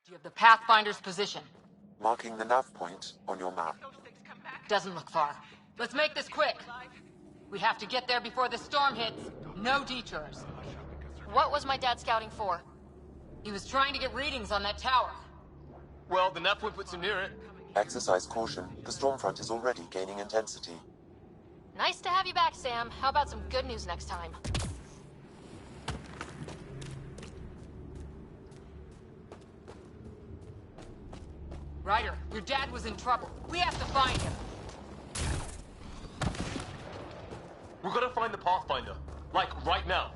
Do you have the Pathfinder's position? Marking the nav point on your map. Doesn't look far. Let's make this quick. We have to get there before the storm hits. No detours. What was my dad scouting for? He was trying to get readings on that tower. Well, the nav point puts him near it. Exercise caution. The storm front is already gaining intensity. Nice to have you back, Sam. How about some good news next time? Ryder, your dad was in trouble. We have to find him. We've got to find the Pathfinder. Like, right now.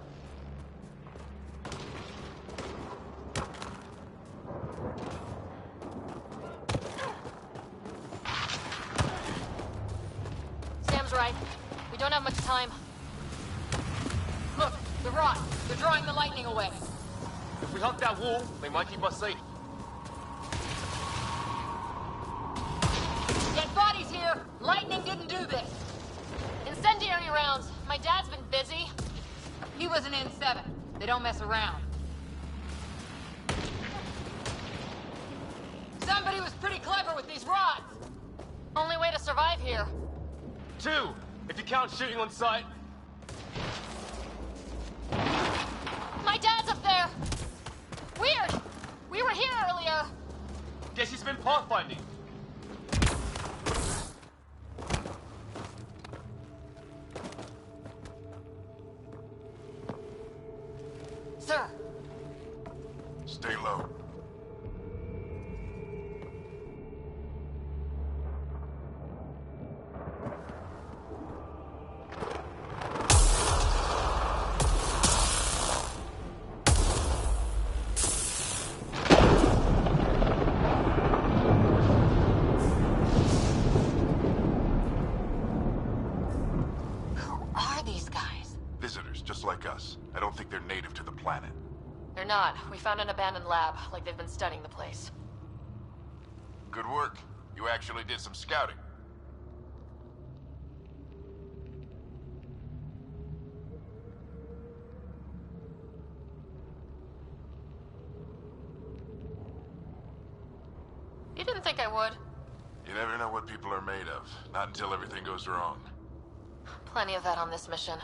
Sam's right. We don't have much time. Look, the rod. They're drawing the lightning away. If we hug that wall, they might keep us safe. Dead bodies here! Lightning didn't do this! Incendiary rounds. My dad's been busy. He was an N7. They don't mess around. Somebody was pretty clever with these rods! Only way to survive here. 2, if you count shooting on sight. My dad's up there! Weird! We were here earlier. Guess he's been pathfinding. Sir! Stay low. Visitors, just like us. I don't think they're native to the planet. They're not. We found an abandoned lab, like they've been studying the place. Good work. You actually did some scouting. You didn't think I would? You never know what people are made of. Not until everything goes wrong. Plenty of that on this mission.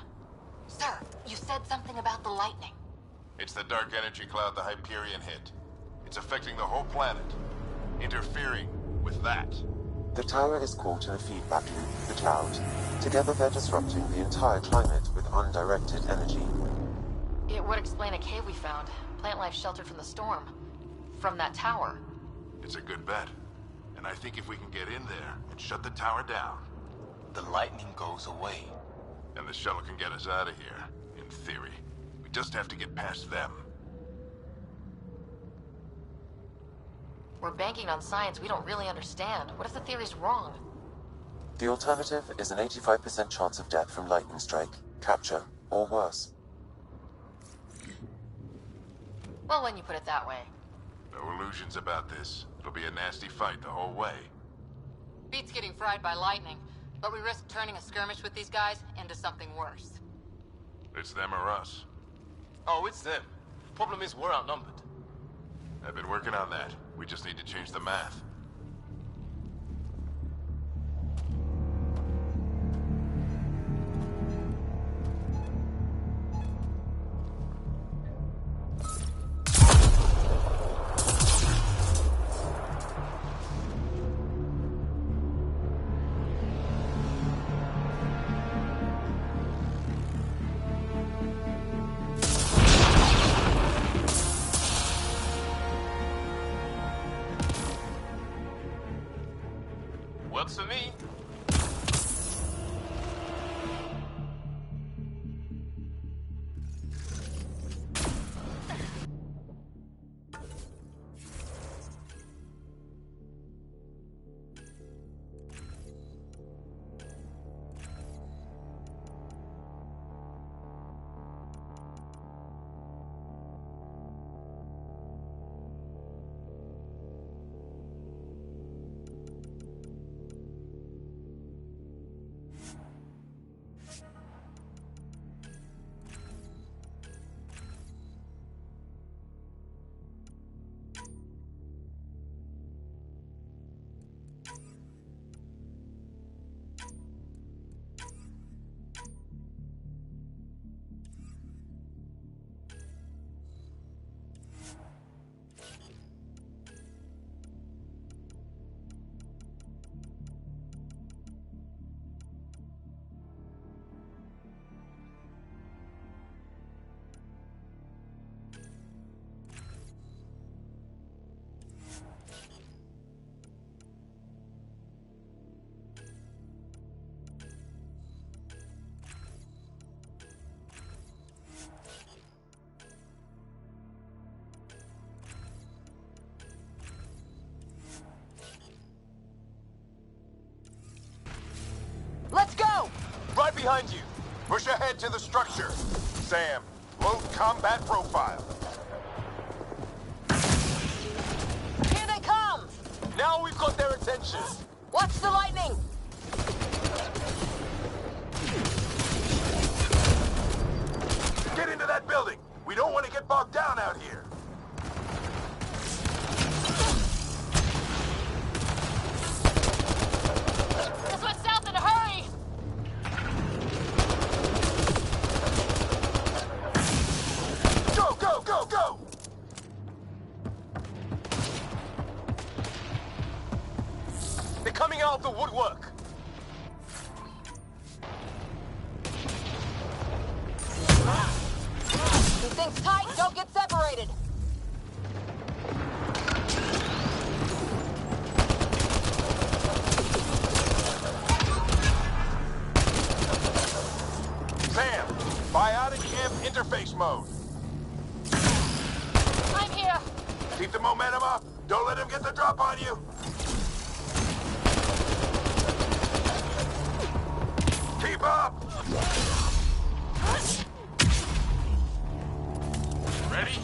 Sir, you said something about the lightning. It's the dark energy cloud the Hyperion hit. It's affecting the whole planet. Interfering with that. The tower is caught in a feedback loop with the cloud. Together they're disrupting the entire climate with undirected energy. It would explain a cave we found. Plant life sheltered from the storm. From that tower. It's a good bet. And I think if we can get in there and shut the tower down, the lightning goes away. And the shuttle can get us out of here, in theory. We just have to get past them. We're banking on science we don't really understand. What if the theory's wrong? The alternative is an 85% chance of death from lightning strike, capture, or worse. Well, when you put it that way. No illusions about this. It'll be a nasty fight the whole way. Beats getting fried by lightning, but we risk turning a skirmish with these guys into something worse. It's them or us. Oh, it's them. Problem is, we're outnumbered. I've been working on that. We just need to change the math. behind you. Push ahead to the structure. Sam, load combat profile. Here they come! Now we've got their attention. Watch the lightning! Get into that building. We don't want to get bogged down out here. This one's south in a hurry! Go, go, go, go! They're coming out of the woodwork. Keep things tight, don't get separated! Sam, biotic amp interface mode. I'm here! Keep the momentum up. Don't let him get the drop on you. Keep up. Ready?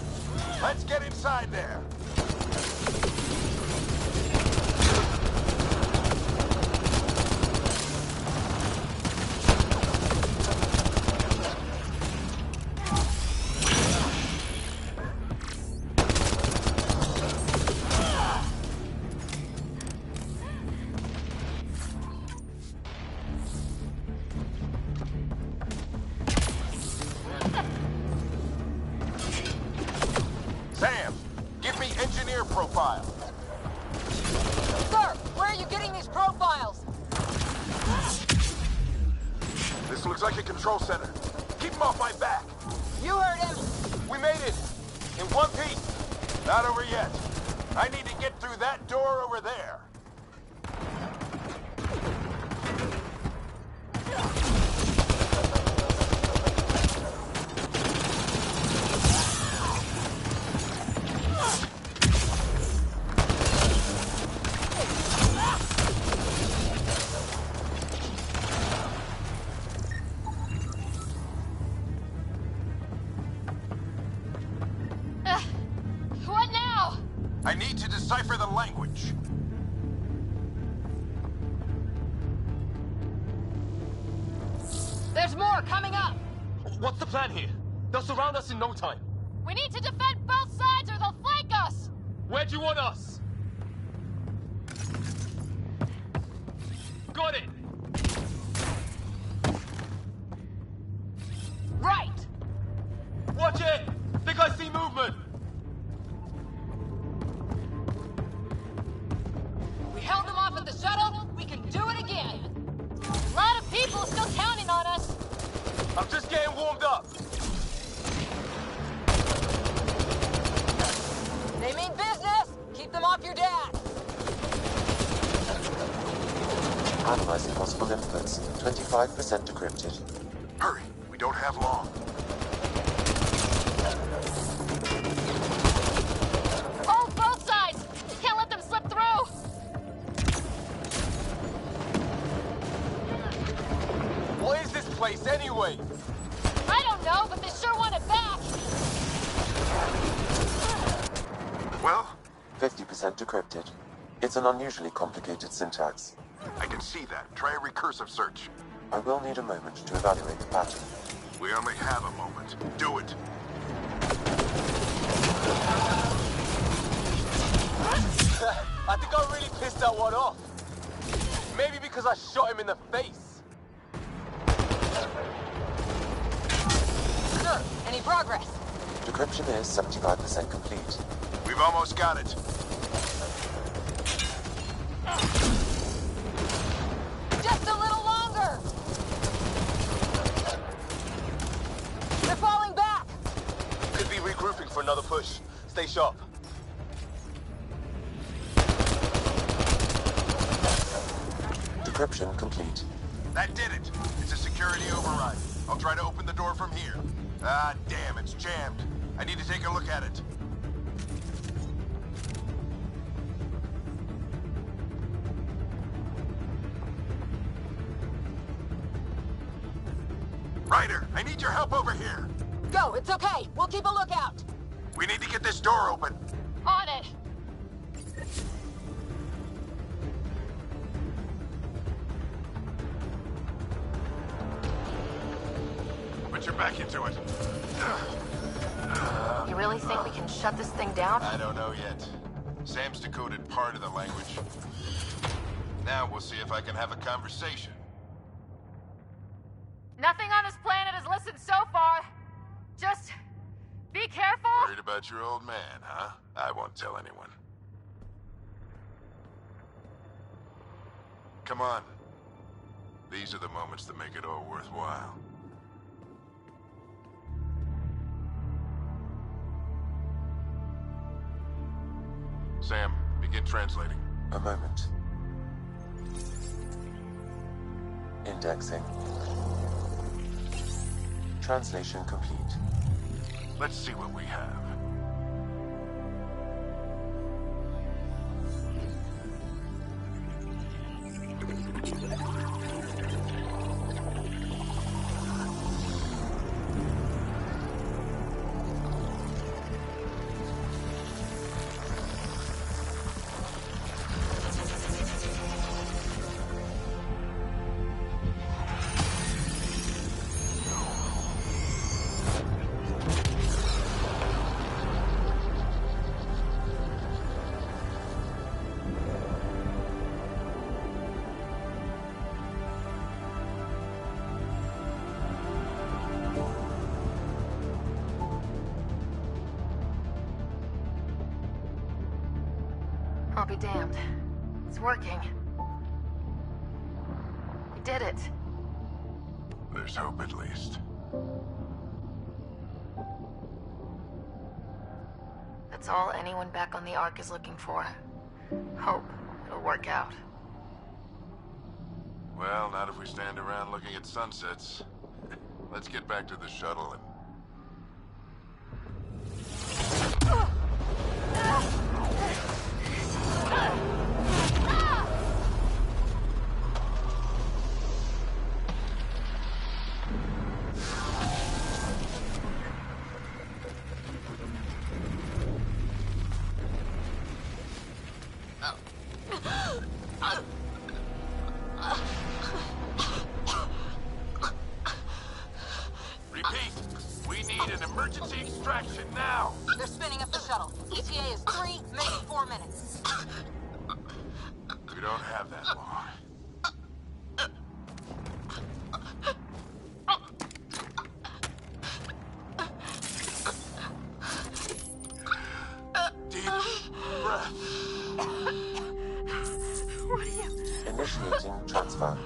Let's get inside there. Sam, give me engineer profile. Sir, where are you getting these profiles? This looks like a control center. Keep him off my back. You heard him! We made it. In one piece. Not over yet. I need to get through that door over there. What now? I need to decipher the language. There's more coming up! What's the plan here? They'll surround us in no time. We need to defend both sides or they'll flank us! Where do you want us? Got it! Right! Watch it! Think I see movement! We held them off at the shuttle, we can do it again! A lot of people still counting on us! I'm just getting warmed up. They mean business! Keep them off your dad! Analyzing possible inputs. 25% decrypted. Hurry, we don't have long. Hold both sides! Can't let them slip through! What is this place anyway? I don't know, but they sure want it back! Well, 50% decrypted. It's an unusually complicated syntax. I can see that. Try a recursive search. I will need a moment to evaluate the pattern. We only have a moment. Do it. I think I really pissed that one off. Maybe because I shot him in the face. Sir, any progress? Decryption is 75% complete. We've almost got it. Just a little longer! They're falling back! Could be regrouping for another push. Stay sharp. Decryption complete. That did it. It's a security override. I'll try to open the door from here. Ah, damn, it's jammed. I need to take a look at it. need your help over here. Go, it's okay. We'll keep a lookout. We need to get this door open. On it! Put your back into it. You really think we can shut this thing down? I don't know yet. Sam's decoded part of the language. Now we'll see if I can have a conversation. Nothing on this planet has listened so far. Just be careful. Worried about your old man, huh? I won't tell anyone. Come on. These are the moments that make it all worthwhile. Sam, begin translating. A moment. Indexing. Translation complete. Let's see what we have. I'll be damned. It's working. We did it. There's hope at least. That's all anyone back on the Ark is looking for. Hope it'll work out. Well, not if we stand around looking at sunsets. Let's get back to the shuttle and... Repeat, we need an emergency extraction now. They're spinning up the shuttle. ETA is 3, maybe 4 minutes. We don't have that long. Deep breath. Initiating transfer.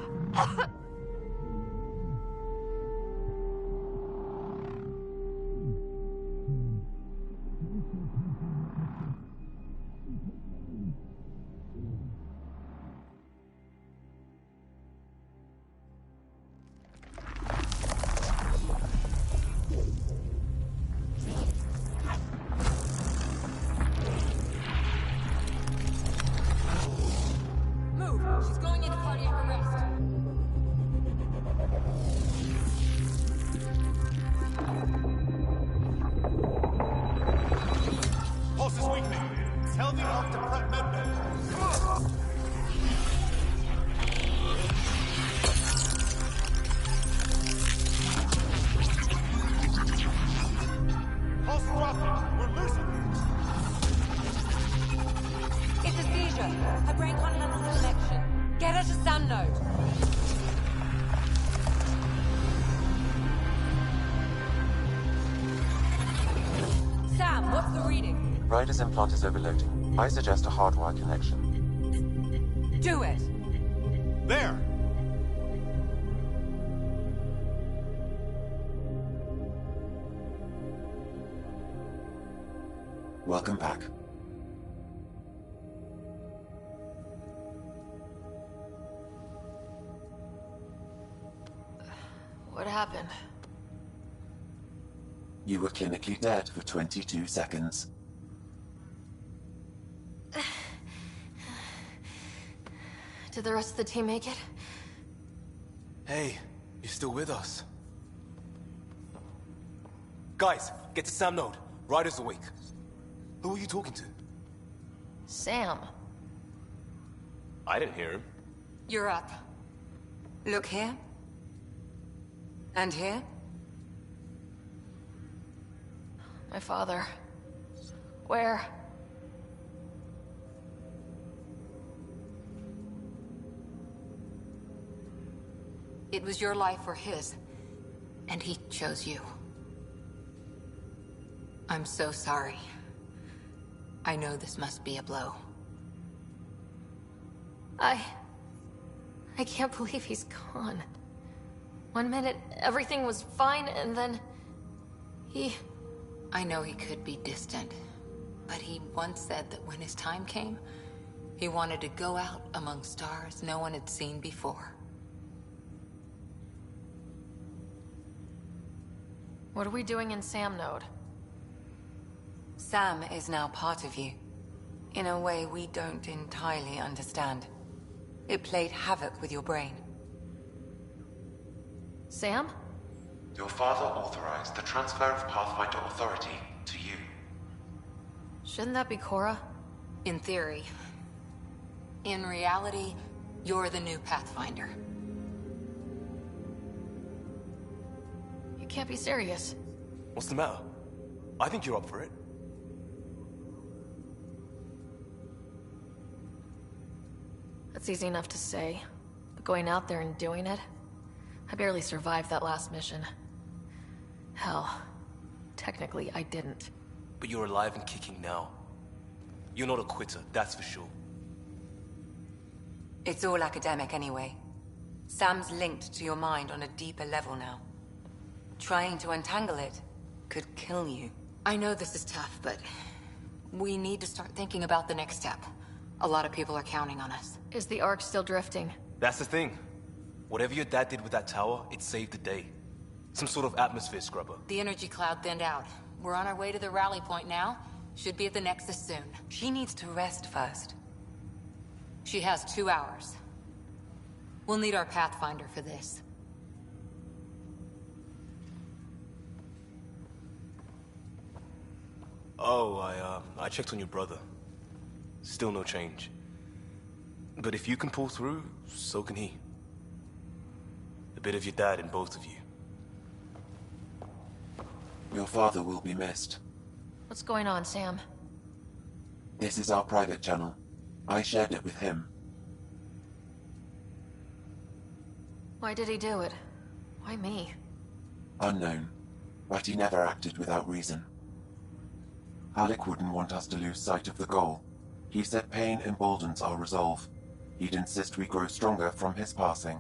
Move. She's going into cardiac arrest. Pulse is weakening. Tell the Ark to prep medbay. Come on! Pulse dropping. We're losing. It's a seizure. Her brain can't handle the connection. Get her to Sun Node. Sam, what's the reading? Ryder's implant is overloading. I suggest a hardwire connection. Do it. There! Welcome back. What happened? You were clinically dead for 22 seconds. Did the rest of the team make it? Hey, you're still with us. Guys, get to Sam Node. Ryder's awake. Who are you talking to? Sam. I didn't hear him. You're up. Look here. And here. My father. Where? It was your life or his. And he chose you. I'm so sorry. I know this must be a blow. I can't believe he's gone. 1 minute, everything was fine, and then... I know he could be distant, but he once said that when his time came, he wanted to go out among stars no one had seen before. What are we doing in Sam Node? Sam is now part of you, in a way we don't entirely understand. It played havoc with your brain. Sam? Your father authorized the transfer of Pathfinder authority to you. Shouldn't that be Cora? In theory. In reality, you're the new Pathfinder. You can't be serious. What's the matter? I think you're up for it. That's easy enough to say. But going out there and doing it? I barely survived that last mission. Hell, technically I didn't. But you're alive and kicking now. You're not a quitter, that's for sure. It's all academic anyway. Sam's linked to your mind on a deeper level now. Trying to untangle it could kill you. I know this is tough, but we need to start thinking about the next step. A lot of people are counting on us. Is the Ark still drifting? That's the thing. Whatever your dad did with that tower, it saved the day. Some sort of atmosphere scrubber. The energy cloud thinned out. We're on our way to the rally point now. Should be at the Nexus soon. She needs to rest first. She has 2 hours. We'll need our Pathfinder for this. Oh, I checked on your brother. Still no change. But if you can pull through, so can he. A bit of your dad in both of you. Your father will be missed. What's going on, Sam? This is our private channel. I shared it with him. Why did he do it? Why me? Unknown, but he never acted without reason. Alec wouldn't want us to lose sight of the goal. He said pain emboldens our resolve. He'd insist we grow stronger from his passing.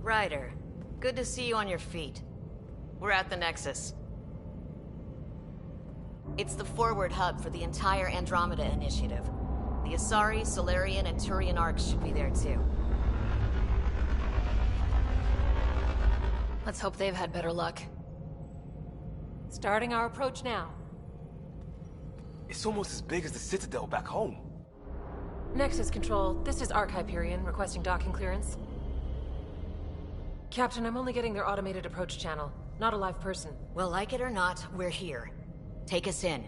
Ryder, good to see you on your feet. We're at the Nexus. It's the forward hub for the entire Andromeda initiative. The Asari, Solarian, and Turian arcs should be there too. Let's hope they've had better luck. Starting our approach now. It's almost as big as the Citadel back home. Nexus Control, this is Arc Hyperion, requesting docking clearance. Captain, I'm only getting their automated approach channel, not a live person. Well, like it or not, we're here. Take us in.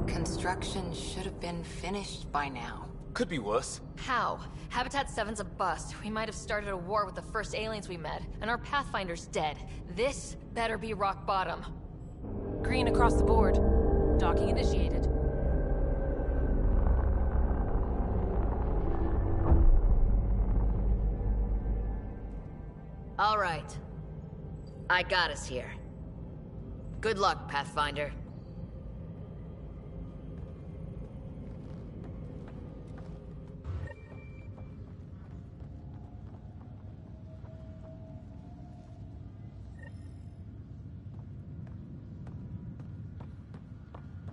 Construction should have been finished by now. Could be worse. How? Habitat 7's a bust. We might have started a war with the first aliens we met, and our Pathfinder's dead. This better be rock bottom. Green across the board. Docking initiated. All right. I got us here. Good luck, Pathfinder.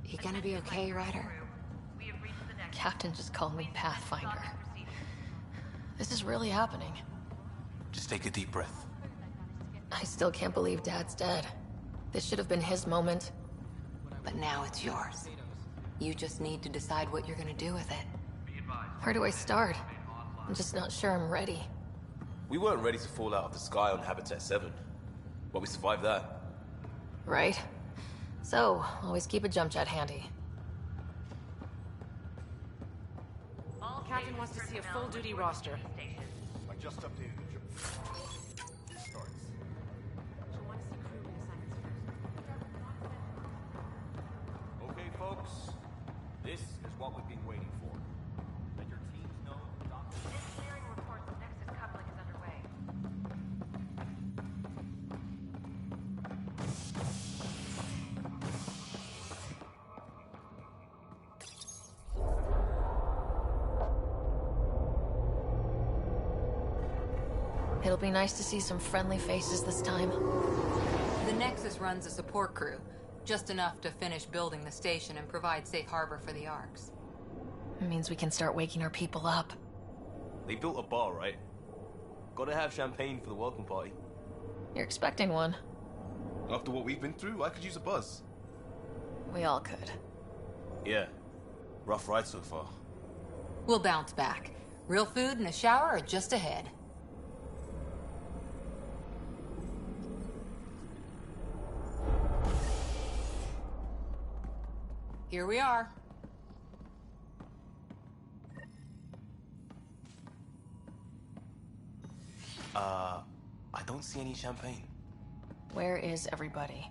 You gonna be okay, Ryder? Captain just called me Pathfinder. This is really happening. Just take a deep breath. I still can't believe Dad's dead. This should have been his moment. But now it's yours. You just need to decide what you're gonna do with it. Where do I start? I'm just not sure I'm ready. We weren't ready to fall out of the sky on Habitat 7. But we survived that. Right? So, always keep a jump jet handy. Captain wants to see a full-duty roster. I just updated the trip. Starts. She'll want to see crew reassignments first. Okay, folks. This is what we've been waiting for. Let your teams know the doctor. Engineering reports the Nexus coupling is underway. It'll be nice to see some friendly faces this time. The Nexus runs a support crew, just enough to finish building the station and provide safe harbor for the arcs. It means we can start waking our people up. They built a bar, right? Gotta have champagne for the welcome party. You're expecting one. After what we've been through, I could use a buzz. We all could. Yeah. Rough ride so far. We'll bounce back. Real food and a shower are just ahead. Here we are. I don't see any champagne. Where is everybody?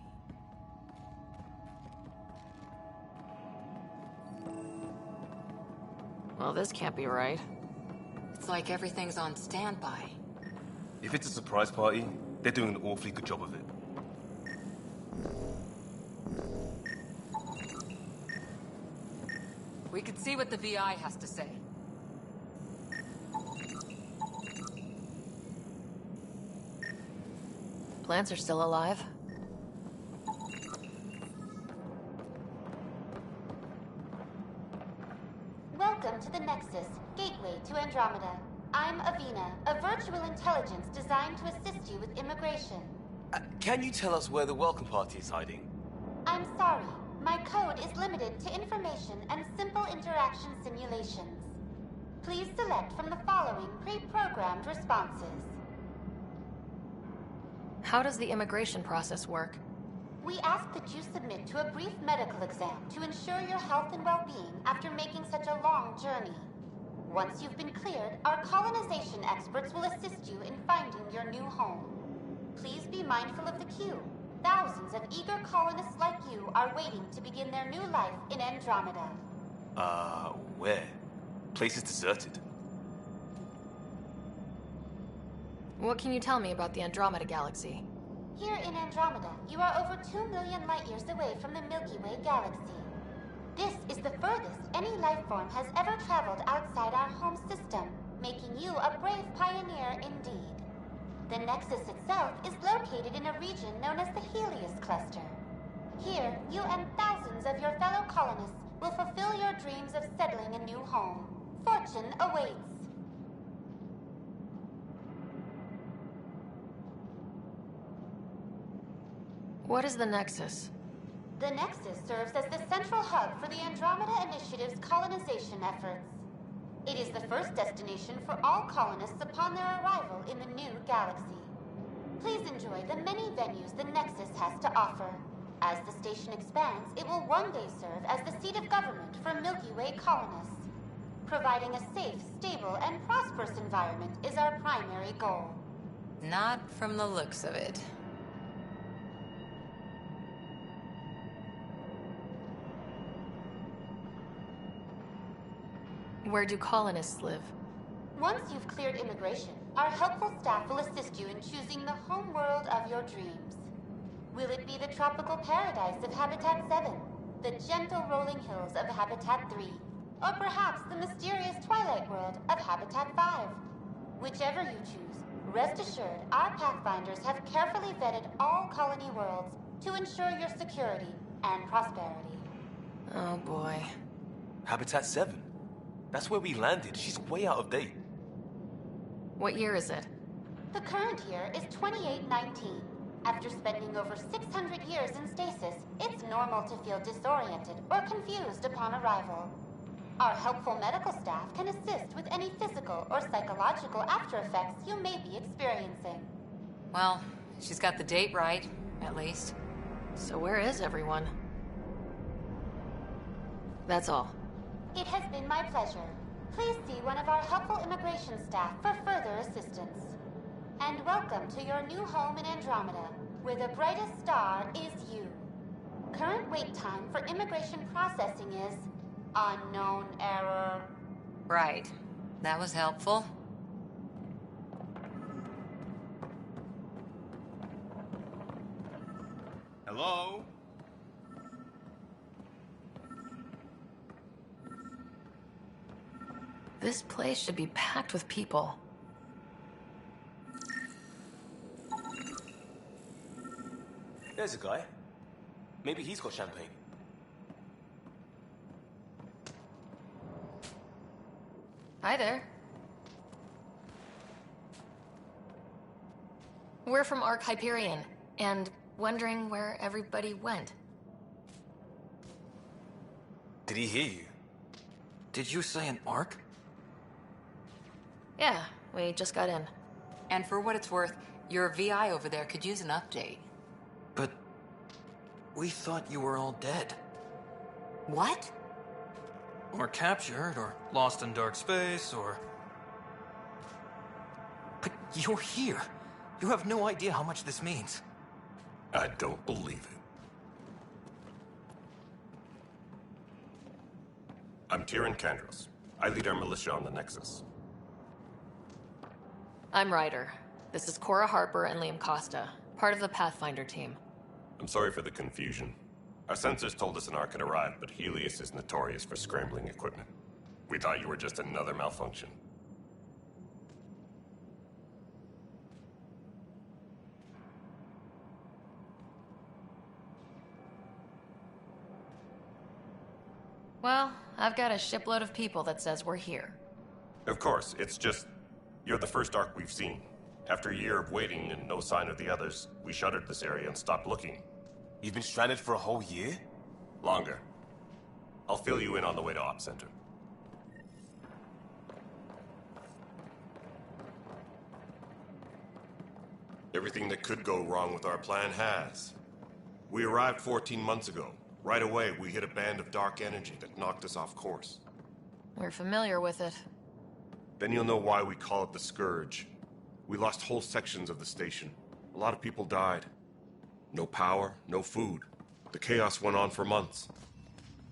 Well, this can't be right. It's like everything's on standby. If it's a surprise party, they're doing an awfully good job of it. We could see what the VI has to say. Plants are still alive. Welcome to the Nexus, gateway to Andromeda. I'm Avina, a virtual intelligence designed to assist you with immigration. Can you tell us where the welcome party is hiding? I'm sorry. My code is limited to information and simple interaction simulations. Please select from the following pre-programmed responses. How does the immigration process work? We ask that you submit to a brief medical exam to ensure your health and well-being after making such a long journey. Once you've been cleared, our colonization experts will assist you in finding your new home. Please be mindful of the queue. Thousands of eager colonists like you are waiting to begin their new life in Andromeda. Where? Place is deserted. What can you tell me about the Andromeda Galaxy? Here in Andromeda, you are over 2 million light years away from the Milky Way galaxy. This is the furthest any life form has ever traveled outside our home system, making you a brave pioneer indeed. The Nexus itself is located in a region known as the Helios Cluster. Here, you and thousands of your fellow colonists will fulfill your dreams of settling a new home. Fortune awaits. What is the Nexus? The Nexus serves as the central hub for the Andromeda Initiative's colonization efforts. It is the first destination for all colonists upon their arrival in the new galaxy. Please enjoy the many venues the Nexus has to offer. As the station expands, it will one day serve as the seat of government for Milky Way colonists. Providing a safe, stable, and prosperous environment is our primary goal. Not from the looks of it. Where do colonists live? Once you've cleared immigration, our helpful staff will assist you in choosing the home world of your dreams. Will it be the tropical paradise of Habitat 7, the gentle rolling hills of Habitat 3, or perhaps the mysterious twilight world of Habitat 5? Whichever you choose, rest assured our Pathfinders have carefully vetted all colony worlds to ensure your security and prosperity. Oh boy. Habitat 7? That's where we landed. She's way out of date. What year is it? The current year is 2819. After spending over 600 years in stasis, it's normal to feel disoriented or confused upon arrival. Our helpful medical staff can assist with any physical or psychological aftereffects you may be experiencing. Well, she's got the date right, at least. So where is everyone? That's all. It has been my pleasure. Please see one of our helpful immigration staff for further assistance. And welcome to your new home in Andromeda, where the brightest star is you. Current wait time for immigration processing is unknown error. Right. That was helpful. Hello? This place should be packed with people. There's a guy. Maybe he's got champagne. Hi there. We're from Ark Hyperion, and wondering where everybody went. Did he hear you? Did you say an Ark? Yeah, we just got in. And for what it's worth, your VI over there could use an update. But we thought you were all dead. What? Or captured, or lost in dark space, or... But you're here. You have no idea how much this means. I don't believe it. I'm Tyrion Kandros. I lead our militia on the Nexus. I'm Ryder. This is Cora Harper and Liam Costa, part of the Pathfinder team. I'm sorry for the confusion. Our sensors told us an Ark had arrived, but Helios is notorious for scrambling equipment. We thought you were just another malfunction. Well, I've got a shipload of people that says we're here. Of course, it's just... You're the first Ark we've seen. After a year of waiting and no sign of the others, we shuttered this area and stopped looking. You've been stranded for a whole year? Longer. I'll fill you in on the way to Op Center. Everything that could go wrong with our plan has. We arrived 14 months ago. Right away, we hit a band of dark energy that knocked us off course. We're familiar with it. Then you'll know why we call it the Scourge. We lost whole sections of the station. A lot of people died. No power, no food. The chaos went on for months.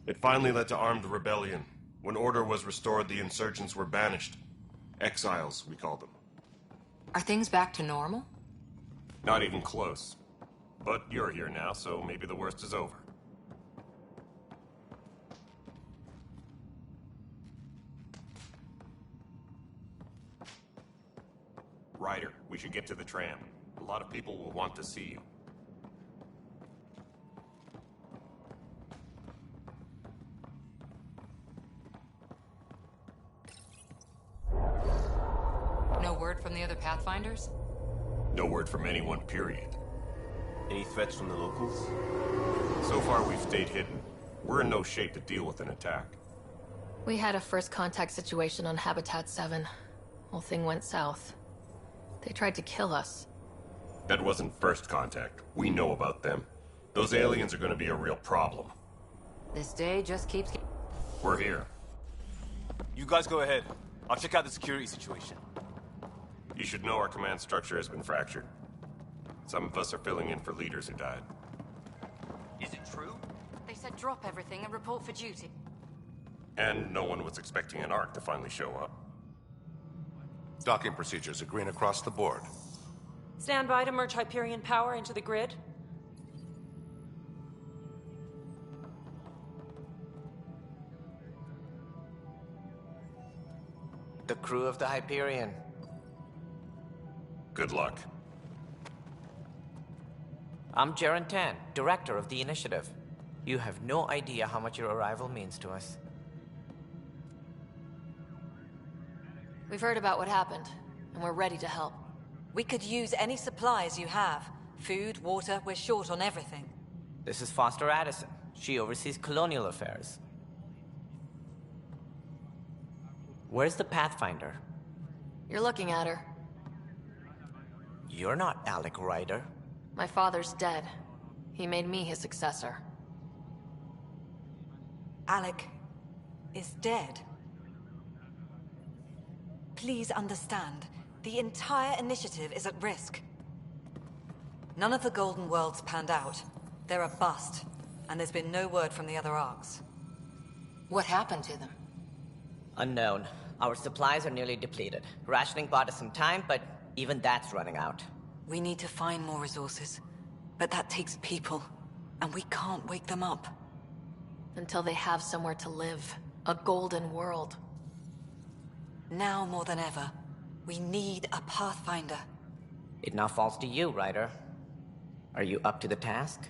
It finally led to armed rebellion. When order was restored, the insurgents were banished. Exiles, we call them. Are things back to normal? Not even close. But you're here now, so maybe the worst is over. Ryder, we should get to the tram. A lot of people will want to see you. No word from the other Pathfinders? No word from anyone, period. Any threats from the locals? So far, we've stayed hidden. We're in no shape to deal with an attack. We had a first contact situation on Habitat 7. Whole thing went south. They tried to kill us. That wasn't first contact. We know about them. Those aliens are going to be a real problem. This day just keeps... We're here. You guys go ahead. I'll check out the security situation. You should know our command structure has been fractured. Some of us are filling in for leaders who died. Is it true? They said drop everything and report for duty. And no one was expecting an Ark to finally show up. Docking procedures are green across the board. Stand by to merge Hyperion power into the grid. The crew of the Hyperion. Good luck. I'm Jaren Tan, director of the initiative. You have no idea how much your arrival means to us. We've heard about what happened, and we're ready to help. We could use any supplies you have. Food, water, we're short on everything. This is Foster Addison. She oversees colonial affairs. Where's the Pathfinder? You're looking at her. You're not Alec Ryder. My father's dead. He made me his successor. Alec is dead. Please understand, the entire initiative is at risk. None of the Golden Worlds panned out. They're a bust, and there's been no word from the other Arks. What happened to them? Unknown. Our supplies are nearly depleted. Rationing bought us some time, but even that's running out. We need to find more resources, but that takes people, and we can't wake them up. Until they have somewhere to live. A golden world. Now more than ever, we need a Pathfinder. It now falls to you, Ryder. Are you up to the task?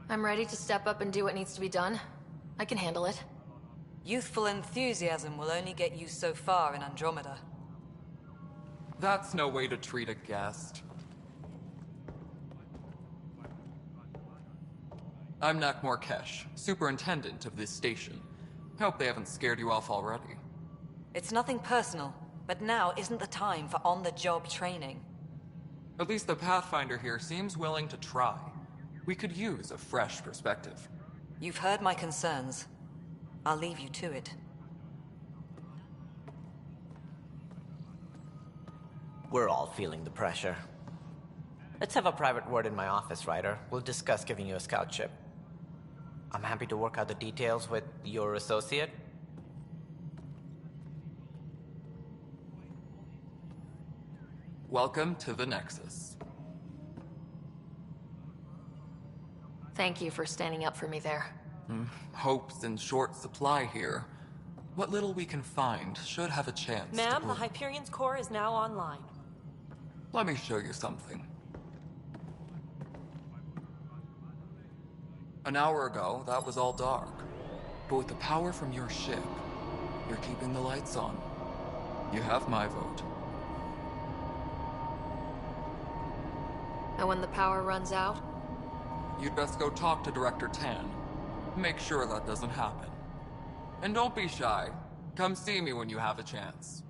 I'm ready to step up and do what needs to be done. I can handle it. Youthful enthusiasm will only get you so far in Andromeda. That's no way to treat a guest. I'm Nakmor Kesh, superintendent of this station. Hope they haven't scared you off already. It's nothing personal, but now isn't the time for on-the-job training. At least the Pathfinder here seems willing to try. We could use a fresh perspective. You've heard my concerns. I'll leave you to it. We're all feeling the pressure. Let's have a private word in my office, Ryder. We'll discuss giving you a scout ship. I'm happy to work out the details with your associate. Welcome to the Nexus. Thank you for standing up for me there. Hope's in short supply here. What little we can find should have a chance to Ma'am, the bloom. Hyperion's core is now online. Let me show you something. An hour ago, that was all dark. But with the power from your ship, you're keeping the lights on. You have my vote. And when the power runs out? You'd best go talk to Director Tan. Make sure that doesn't happen. And don't be shy. Come see me when you have a chance.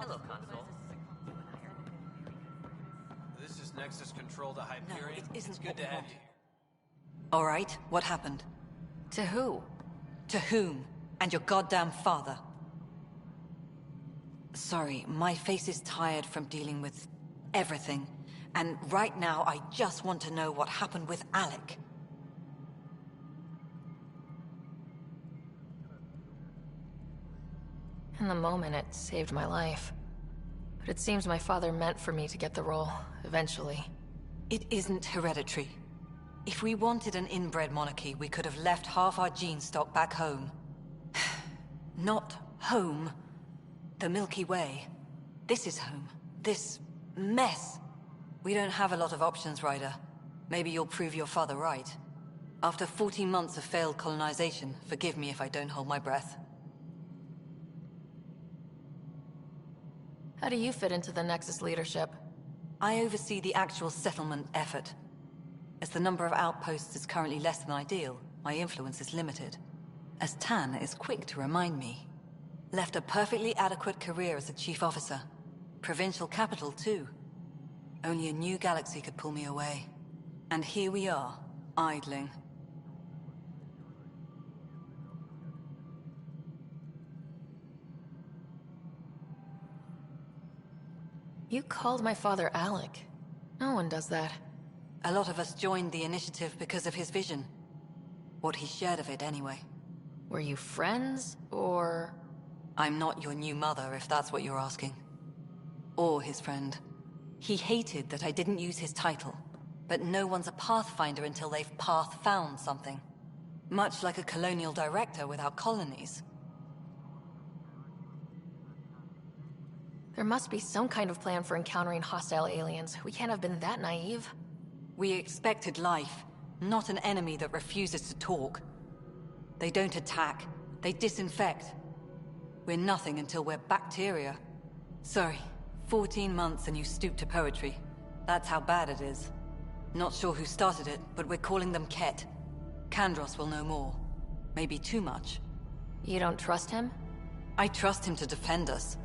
Hello, Console. This is Nexus Control to Hyperion. No, it isn't It's good what to we have want. you. All right, what happened? To who? To whom? And your goddamn father. Sorry, my face is tired from dealing with everything. And right now, I just want to know what happened with Alec. In the moment, it saved my life. But it seems my father meant for me to get the role, eventually. It isn't hereditary. If we wanted an inbred monarchy, we could have left half our gene stock back home. Not home. The Milky Way. This is home. This mess. We don't have a lot of options, Ryder. Maybe you'll prove your father right. After 14 months of failed colonization, forgive me if I don't hold my breath. How do you fit into the Nexus leadership? I oversee the actual settlement effort. As the number of outposts is currently less than ideal, my influence is limited. As Tan is quick to remind me. Left a perfectly adequate career as a chief officer. Provincial capital, too. Only a new galaxy could pull me away. And here we are, idling. You called my father Alec. No one does that. A lot of us joined the initiative because of his vision. What he shared of it, anyway. Were you friends, or...? I'm not your new mother, if that's what you're asking. Or his friend. He hated that I didn't use his title. But no one's a pathfinder until they've path-found something. Much like a colonial director without colonies. There must be some kind of plan for encountering hostile aliens. We can't have been that naive. We expected life, not an enemy that refuses to talk. They don't attack, they disinfect. We're nothing until we're bacteria. Sorry, 14 months and you stoop to poetry. That's how bad it is. Not sure who started it, but we're calling them Ket. Kandros will know more. Maybe too much. You don't trust him? I trust him to defend us.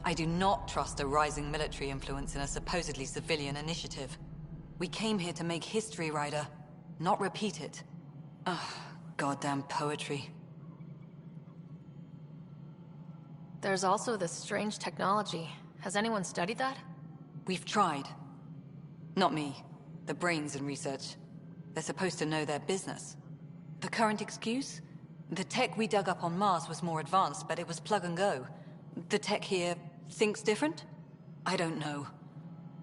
I do not trust a rising military influence in a supposedly civilian initiative. We came here to make history, Ryder, not repeat it. Ugh, goddamn poetry. There's also this strange technology. Has anyone studied that? We've tried. Not me. The brains in research. They're supposed to know their business. The current excuse? The tech we dug up on Mars was more advanced, but it was plug and go. The tech here thinks different? I don't know.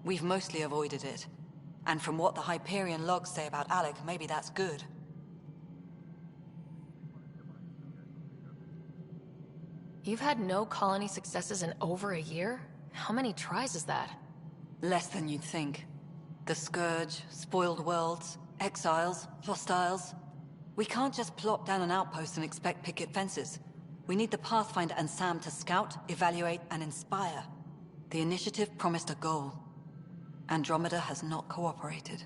We've mostly avoided it. And from what the Hyperion logs say about Alec, maybe that's good. You've had no colony successes in over a year? How many tries is that? Less than you'd think. The Scourge, spoiled worlds, exiles, hostiles. We can't just plop down an outpost and expect picket fences. We need the Pathfinder and Sam to scout, evaluate, and inspire. The initiative promised a goal. Andromeda has not cooperated.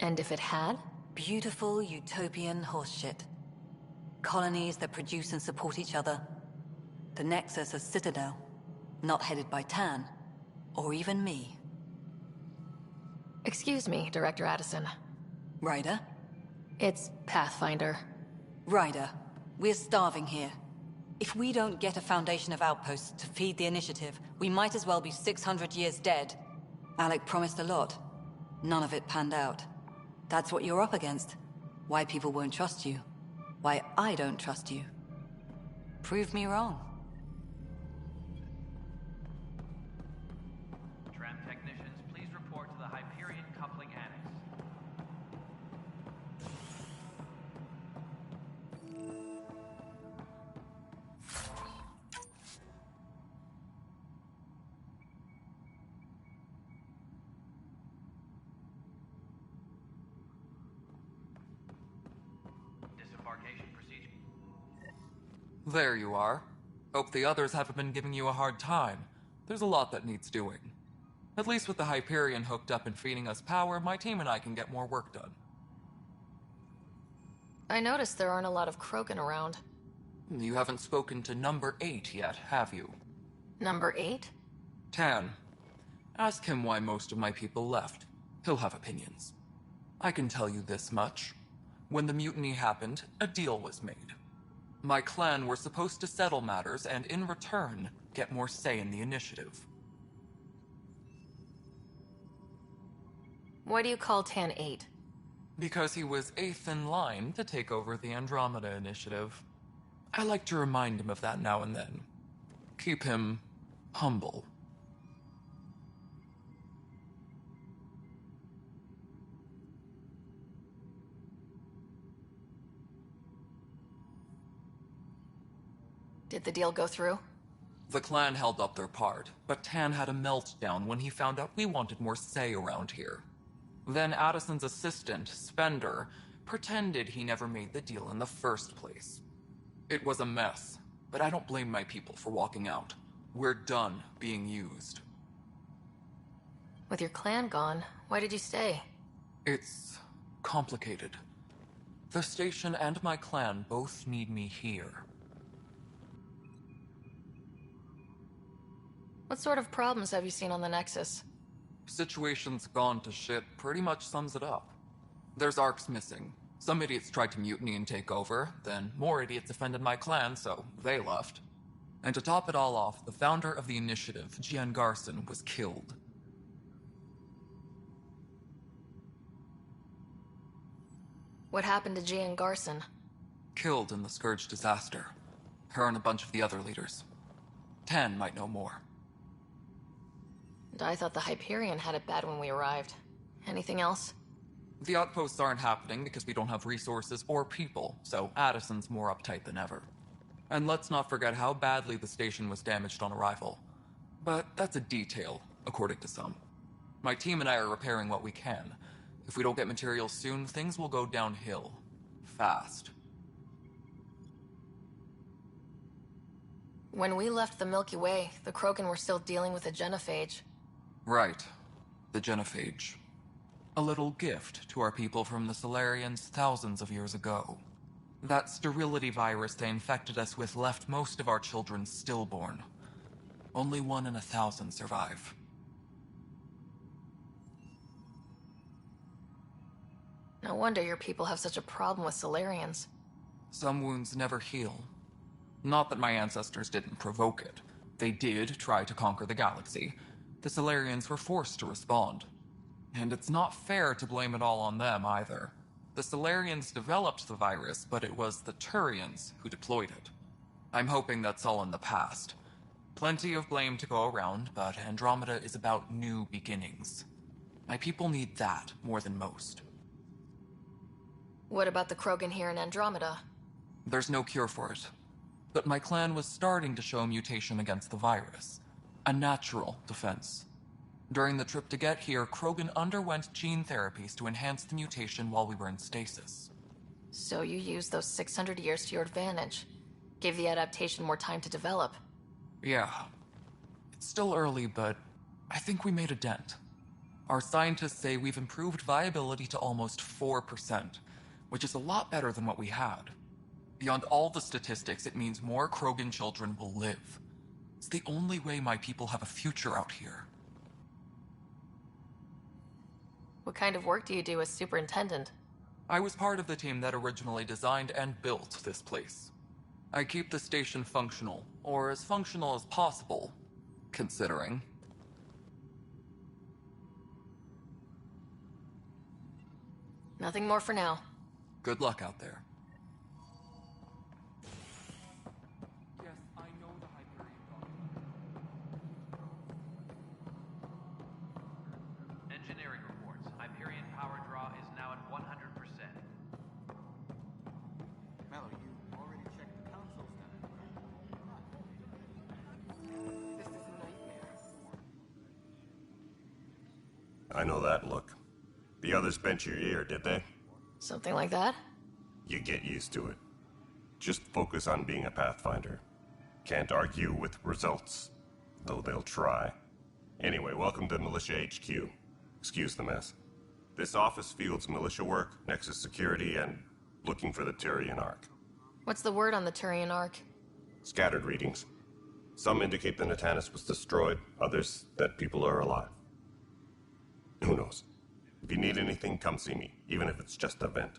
And if it had? Beautiful utopian horseshit. Colonies that produce and support each other. The Nexus a citadel, not headed by Tan, or even me. Excuse me, Director Addison. Ryder? It's Pathfinder. Ryder, we're starving here. If we don't get a foundation of outposts to feed the initiative, we might as well be 600 years dead. Alec promised a lot. None of it panned out. That's what you're up against. Why people won't trust you. Why I don't trust you. Prove me wrong. Tram technicians, please report to the Hyperion coupling annex. Disembarkation procedure. There you are. Hope the others haven't been giving you a hard time. There's a lot that needs doing. At least with the Hyperion hooked up and feeding us power, my team and I can get more work done. I noticed there aren't a lot of Krogan around. You haven't spoken to number 8 yet, have you? Number 8? Tan. Ask him why most of my people left. He'll have opinions. I can tell you this much. When the mutiny happened, a deal was made. My clan were supposed to settle matters and, in return, get more say in the initiative. Why do you call Tan 8? Because he was 8th in line to take over the Andromeda Initiative. I like to remind him of that now and then. Keep him humble. Did the deal go through? The clan held up their part, but Tan had a meltdown when he found out we wanted more say around here. Then Addison's assistant, Spender, pretended he never made the deal in the first place. It was a mess, but I don't blame my people for walking out. We're done being used. With your clan gone, why did you stay? It's complicated. The station and my clan both need me here. What sort of problems have you seen on the Nexus? Situation's gone to shit pretty much sums it up. There's arcs missing. Some idiots tried to mutiny and take over, then more idiots offended my clan, so they left. And to top it all off, the founder of the initiative, Gian Garson, was killed. What happened to Gian Garson? Killed in the Scourge disaster. Her and a bunch of the other leaders. Tan might know more. And I thought the Hyperion had it bad when we arrived. Anything else? The outposts aren't happening because we don't have resources or people, so Addison's more uptight than ever. And let's not forget how badly the station was damaged on arrival. But that's a detail, according to some. My team and I are repairing what we can. If we don't get materials soon, things will go downhill. Fast. When we left the Milky Way, the Krogan were still dealing with the genophage. Right. The genophage. A little gift to our people from the Solarians thousands of years ago. That sterility virus they infected us with left most of our children stillborn. Only 1 in 1,000 survive. No wonder your people have such a problem with Solarians. Some wounds never heal. Not that my ancestors didn't provoke it. They did try to conquer the galaxy. The Solarians were forced to respond. And it's not fair to blame it all on them, either. The Solarians developed the virus, but it was the Turians who deployed it. I'm hoping that's all in the past. Plenty of blame to go around, but Andromeda is about new beginnings. My people need that more than most. What about the Krogan here in Andromeda? There's no cure for it. But my clan was starting to show mutation against the virus. A natural defense. During the trip to get here, Krogan underwent gene therapies to enhance the mutation while we were in stasis. So you used those 600 years to your advantage. Gave the adaptation more time to develop. Yeah. It's still early, but I think we made a dent. Our scientists say we've improved viability to almost 4%, which is a lot better than what we had. Beyond all the statistics, it means more Krogan children will live. It's the only way my people have a future out here. What kind of work do you do as superintendent? I was part of the team that originally designed and built this place. I keep the station functional, or as functional as possible, considering. Nothing more for now. Good luck out there. Engineering reports. Hyperion power draw is now at 100%. Mello, you already checked the console status, right? This is a nightmare. I know that look. The others bent your ear, did they? Something like that? You get used to it. Just focus on being a Pathfinder. Can't argue with results, though they'll try. Anyway, welcome to Militia HQ. Excuse the mess. This office fields militia work, Nexus security, and looking for the Turian Ark. What's the word on the Turian Ark? Scattered readings. Some indicate the Natanus was destroyed, others that people are alive. Who knows? If you need anything, come see me, even if it's just a vent.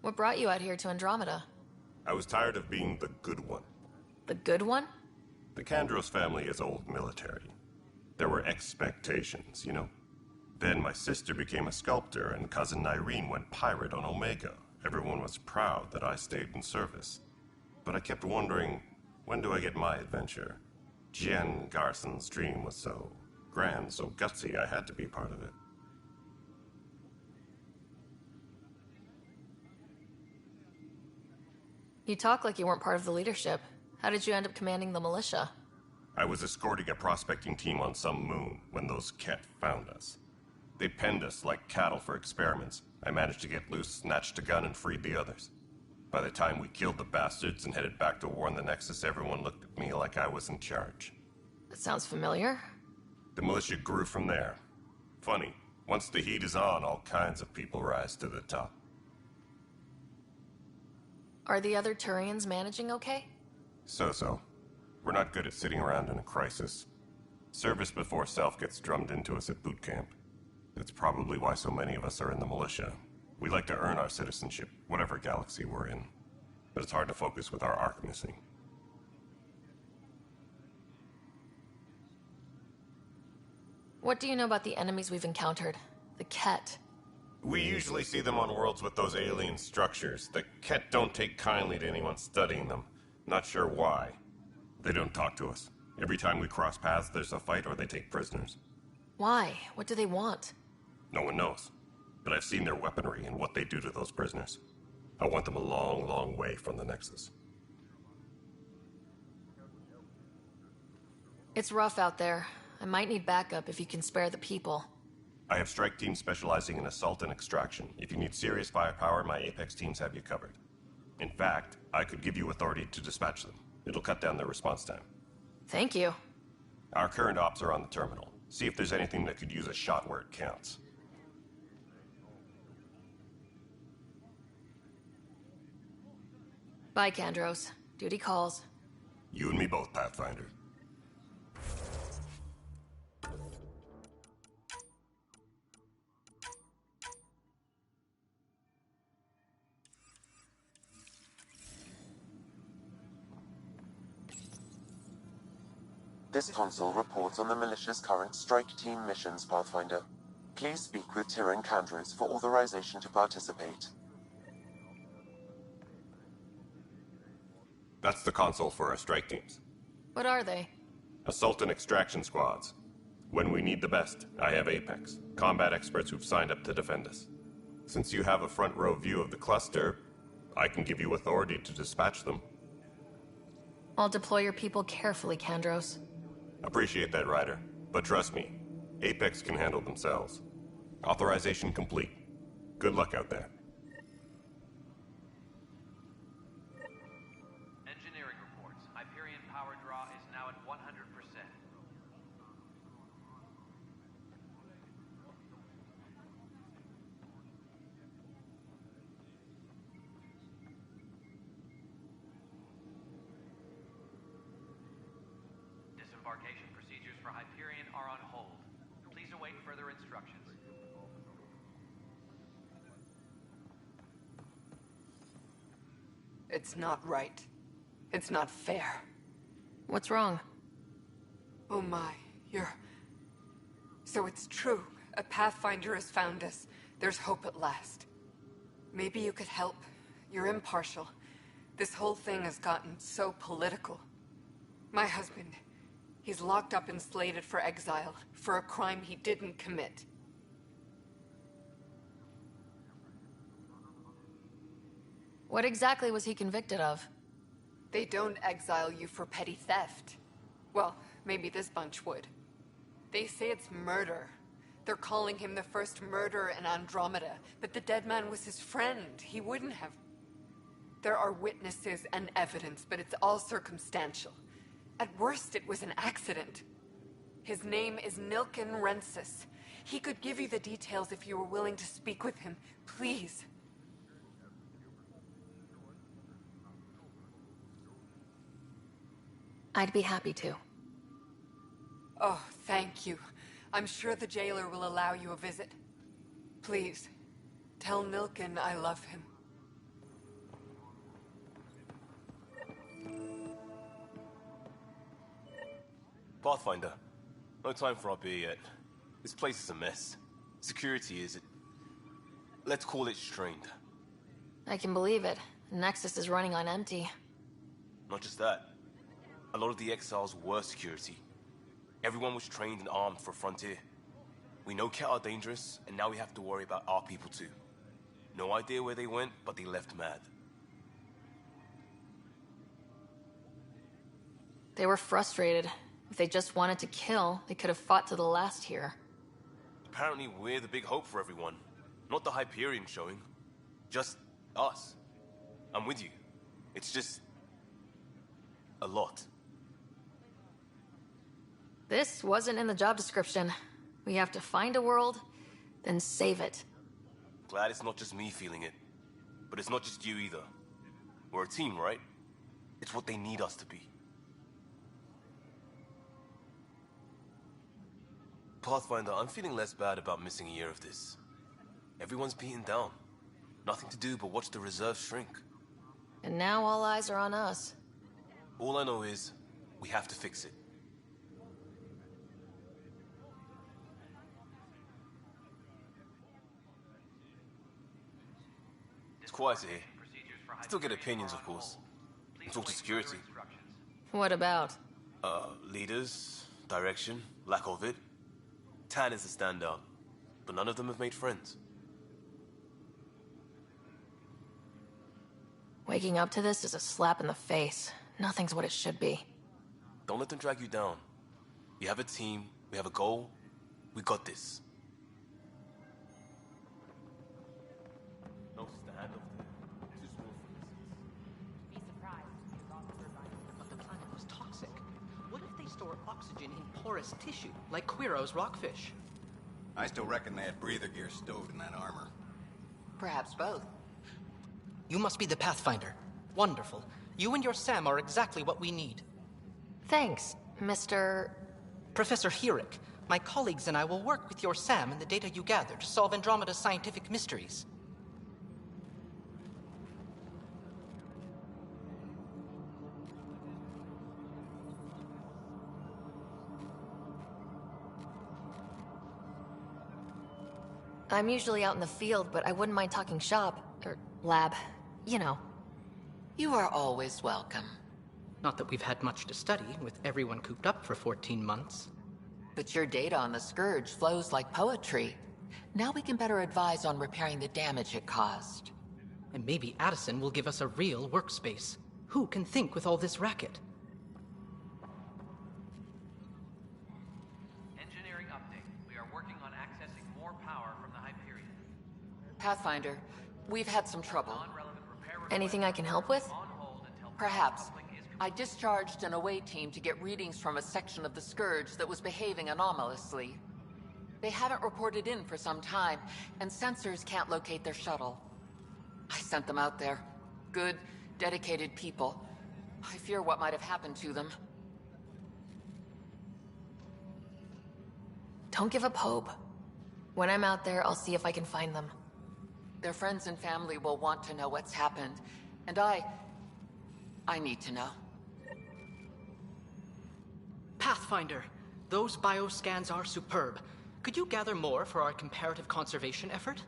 What brought you out here to Andromeda? I was tired of being the good one. The good one? The Kandros family is old military. There were expectations, you know? Then my sister became a sculptor, and cousin Irene went pirate on Omega. Everyone was proud that I stayed in service. But I kept wondering, when do I get my adventure? Jen Garson's dream was so grand, so gutsy, I had to be part of it. You talk like you weren't part of the leadership. How did you end up commanding the militia? I was escorting a prospecting team on some moon when those Ket found us. They penned us like cattle for experiments. I managed to get loose, snatched a gun, and freed the others. By the time we killed the bastards and headed back to warn the Nexus, everyone looked at me like I was in charge. That sounds familiar. The militia grew from there. Funny, once the heat is on, all kinds of people rise to the top. Are the other Turians managing okay? So-so. We're not good at sitting around in a crisis. Service before self gets drummed into us at boot camp. That's probably why so many of us are in the militia. We like to earn our citizenship, whatever galaxy we're in. But it's hard to focus with our arc missing. What do you know about the enemies we've encountered? The Ket. We usually see them on worlds with those alien structures. The Ket don't take kindly to anyone studying them. Not sure why. They don't talk to us. Every time we cross paths, there's a fight or they take prisoners. Why? What do they want? No one knows. But I've seen their weaponry and what they do to those prisoners. I want them a long, long way from the Nexus. It's rough out there. I might need backup if you can spare the people. I have strike teams specializing in assault and extraction. If you need serious firepower, my Apex teams have you covered. In fact, I could give you authority to dispatch them. It'll cut down their response time. Thank you. Our current ops are on the terminal. See if there's anything that could use a shot where it counts. Bye, Kandros. Duty calls. You and me both, Pathfinder. This console reports on the militia's current strike team missions, Pathfinder. Please speak with Tyrion Kandros for authorization to participate. That's the console for our strike teams. What are they? Assault and extraction squads. When we need the best, I have Apex, combat experts who've signed up to defend us. Since you have a front row view of the cluster, I can give you authority to dispatch them. I'll deploy your people carefully, Kandros. Appreciate that, Ryder. But trust me, Apex can handle themselves. Authorization complete. Good luck out there. Engineering reports. Hyperion power draw is now at 100%. Disembarkation procedures for Hyperion are on hold. Please await further instructions. It's not right. It's not fair. What's wrong? Oh my, So it's true. A Pathfinder has found us. There's hope at last. Maybe you could help. You're impartial. This whole thing has gotten so political. My husband, he's locked up and slated for exile for a crime he didn't commit. What exactly was he convicted of? They don't exile you for petty theft. Well, maybe this bunch would. They say it's murder. They're calling him the first murderer in Andromeda, but the dead man was his friend. He wouldn't have. There are witnesses and evidence, but it's all circumstantial. At worst, it was an accident. His name is Nilken Rensis. He could give you the details if you were willing to speak with him. Please. I'd be happy to. Oh, thank you. I'm sure the jailer will allow you a visit. Please, tell Milken I love him. Pathfinder, no time for our beer yet. This place is a mess. Security is... let's call it strained. I can believe it. Nexus is running on empty. Not just that. A lot of the exiles were security. Everyone was trained and armed for Frontier. We know Ket are dangerous, and now we have to worry about our people too. No idea where they went, but they left mad. They were frustrated. If they just wanted to kill, they could have fought to the last here. Apparently we're the big hope for everyone. Not the Hyperion showing. Just us. I'm with you. It's just... a lot. This wasn't in the job description. We have to find a world, then save it. Glad it's not just me feeling it. But it's not just you either. We're a team, right? It's what they need us to be. Pathfinder, I'm feeling less bad about missing a year of this. Everyone's beaten down. Nothing to do but watch the reserves shrink. And now all eyes are on us. All I know is, we have to fix it. It's quieter here. Still get opinions, of course. Talk to security. What about? Leaders, direction, lack of it. Tan is a standout, but none of them have made friends. Waking up to this is a slap in the face. Nothing's what it should be. Don't let them drag you down. You have a team, we have a goal, we got this. No stand up there. Too small for this. Be surprised. But the planet was toxic. What if they store oxygen in porous tissue, like Quiro's rockfish? I still reckon they had breather gear stowed in that armor. Perhaps both. You must be the Pathfinder. Wonderful. You and your Sam are exactly what we need. Thanks, Mr... Professor Herrick. My colleagues and I will work with your Sam and the data you gather to solve Andromeda's scientific mysteries. I'm usually out in the field, but I wouldn't mind talking shop. Or lab. You know. You are always welcome. Not that we've had much to study, with everyone cooped up for 14 months. But your data on the Scourge flows like poetry. Now we can better advise on repairing the damage it caused. And maybe Addison will give us a real workspace. Who can think with all this racket? Engineering update. We are working on accessing more power from the Hyperion. Pathfinder, we've had some trouble. Anything I can help with? Perhaps. I discharged an away team to get readings from a section of the Scourge that was behaving anomalously. They haven't reported in for some time, and sensors can't locate their shuttle. I sent them out there. Good, dedicated people. I fear what might have happened to them. Don't give up hope. When I'm out there, I'll see if I can find them. Their friends and family will want to know what's happened, and I need to know. Pathfinder, those bioscans are superb. Could you gather more for our comparative conservation effort?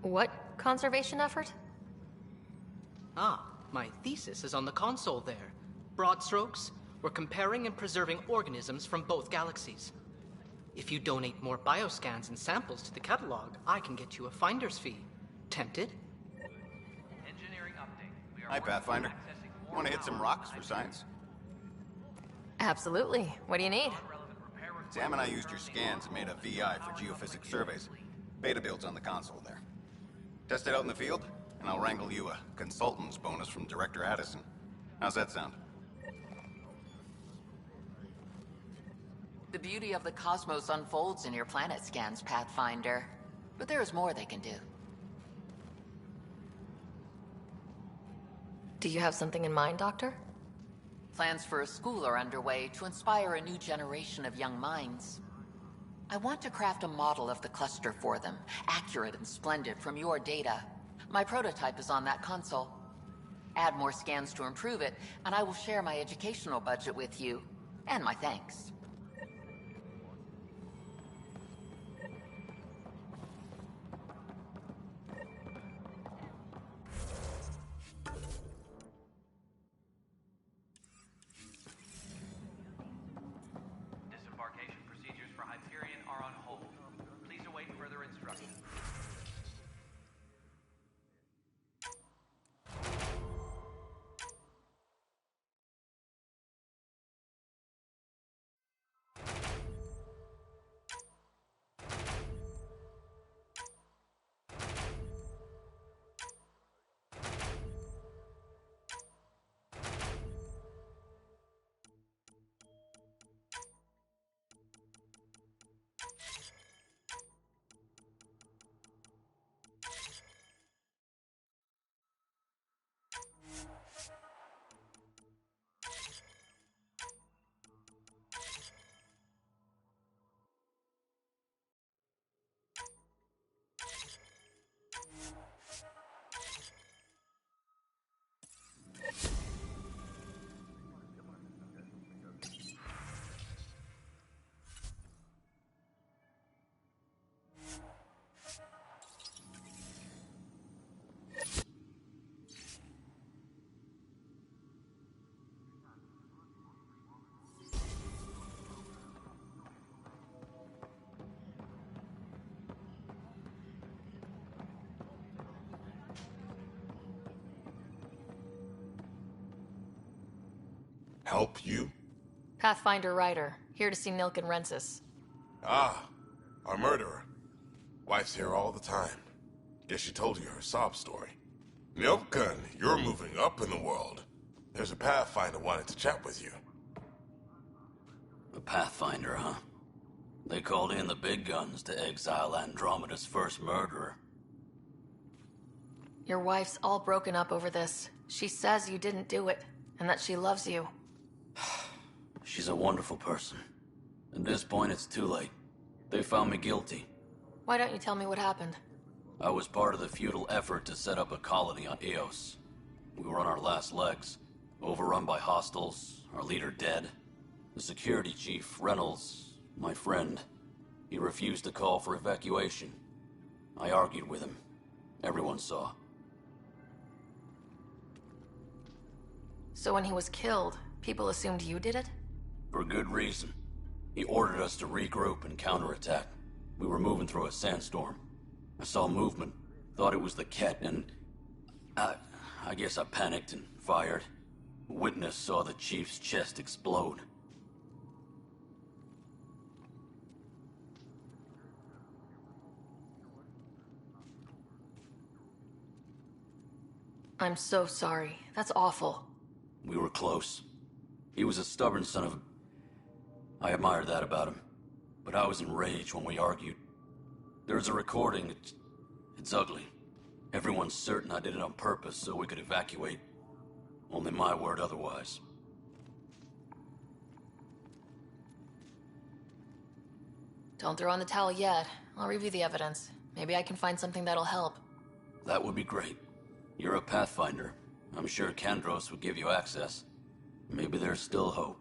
What conservation effort? Ah, my thesis is on the console there. Broad strokes, we're comparing and preserving organisms from both galaxies. If you donate more bioscans and samples to the catalog, I can get you a finder's fee. Tempted? Engineering update. Hi, Pathfinder. Want to hit some rocks for science? Absolutely. What do you need? Sam and I used your scans and made a VI for geophysics surveys. Beta builds on the console there. Test it out in the field, and I'll wrangle you a consultant's bonus from Director Addison. How's that sound? The beauty of the cosmos unfolds in your planet scans, Pathfinder. But there is more they can do. Do you have something in mind, Doctor? Plans for a school are underway to inspire a new generation of young minds. I want to craft a model of the cluster for them, accurate and splendid from your data. My prototype is on that console. Add more scans to improve it, and I will share my educational budget with you, and my thanks. Disembarkation procedures for Hyperion are on hold. Please await further instructions. Help you? Pathfinder Ryder, here to see Nilk and Rensis. Ah, our murderer. Wife's here all the time. Guess she told you her sob story. Milken, you're moving up in the world. There's a Pathfinder wanted to chat with you. A Pathfinder, huh? They called in the big guns to exile Andromeda's first murderer. Your wife's all broken up over this. She says you didn't do it, and that she loves you. She's a wonderful person. At this point, it's too late. They found me guilty. Why don't you tell me what happened? I was part of the futile effort to set up a colony on Eos. We were on our last legs, overrun by hostiles, our leader dead. The security chief, Reynolds, my friend, he refused to call for evacuation. I argued with him. Everyone saw. So when he was killed, people assumed you did it? For good reason. He ordered us to regroup and counterattack. We were moving through a sandstorm. I saw movement, thought it was the Ket, and I guess I panicked and fired. A witness saw the chief's chest explode. I'm so sorry. That's awful. We were close. He was a stubborn son of a... I admired that about him. But I was enraged when we argued. There's a recording. It's ugly. Everyone's certain I did it on purpose so we could evacuate. Only my word otherwise. Don't throw in the towel yet. I'll review the evidence. Maybe I can find something that'll help. That would be great. You're a Pathfinder. I'm sure Kandros would give you access. Maybe there's still hope.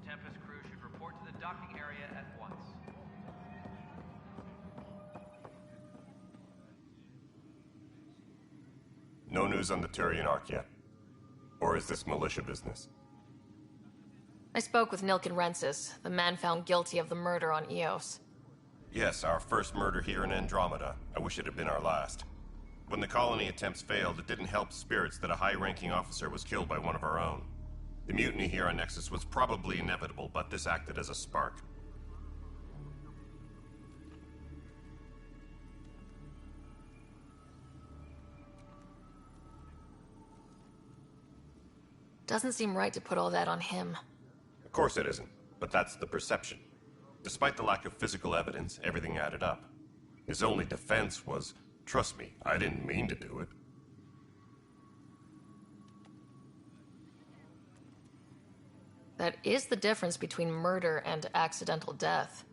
Tempest crew should report to the docking area at once. No news on the Turian Ark yet? Or is this militia business? I spoke with Nilk and Rensis, the man found guilty of the murder on Eos. Yes, our first murder here in Andromeda. I wish it had been our last. When the colony attempts failed, it didn't help spirits that a high-ranking officer was killed by one of our own. The mutiny here on Nexus was probably inevitable, but this acted as a spark. Doesn't seem right to put all that on him. Of course it isn't, but that's the perception. Despite the lack of physical evidence, everything added up. His only defense was, trust me, I didn't mean to do it. That is the difference between murder and accidental death.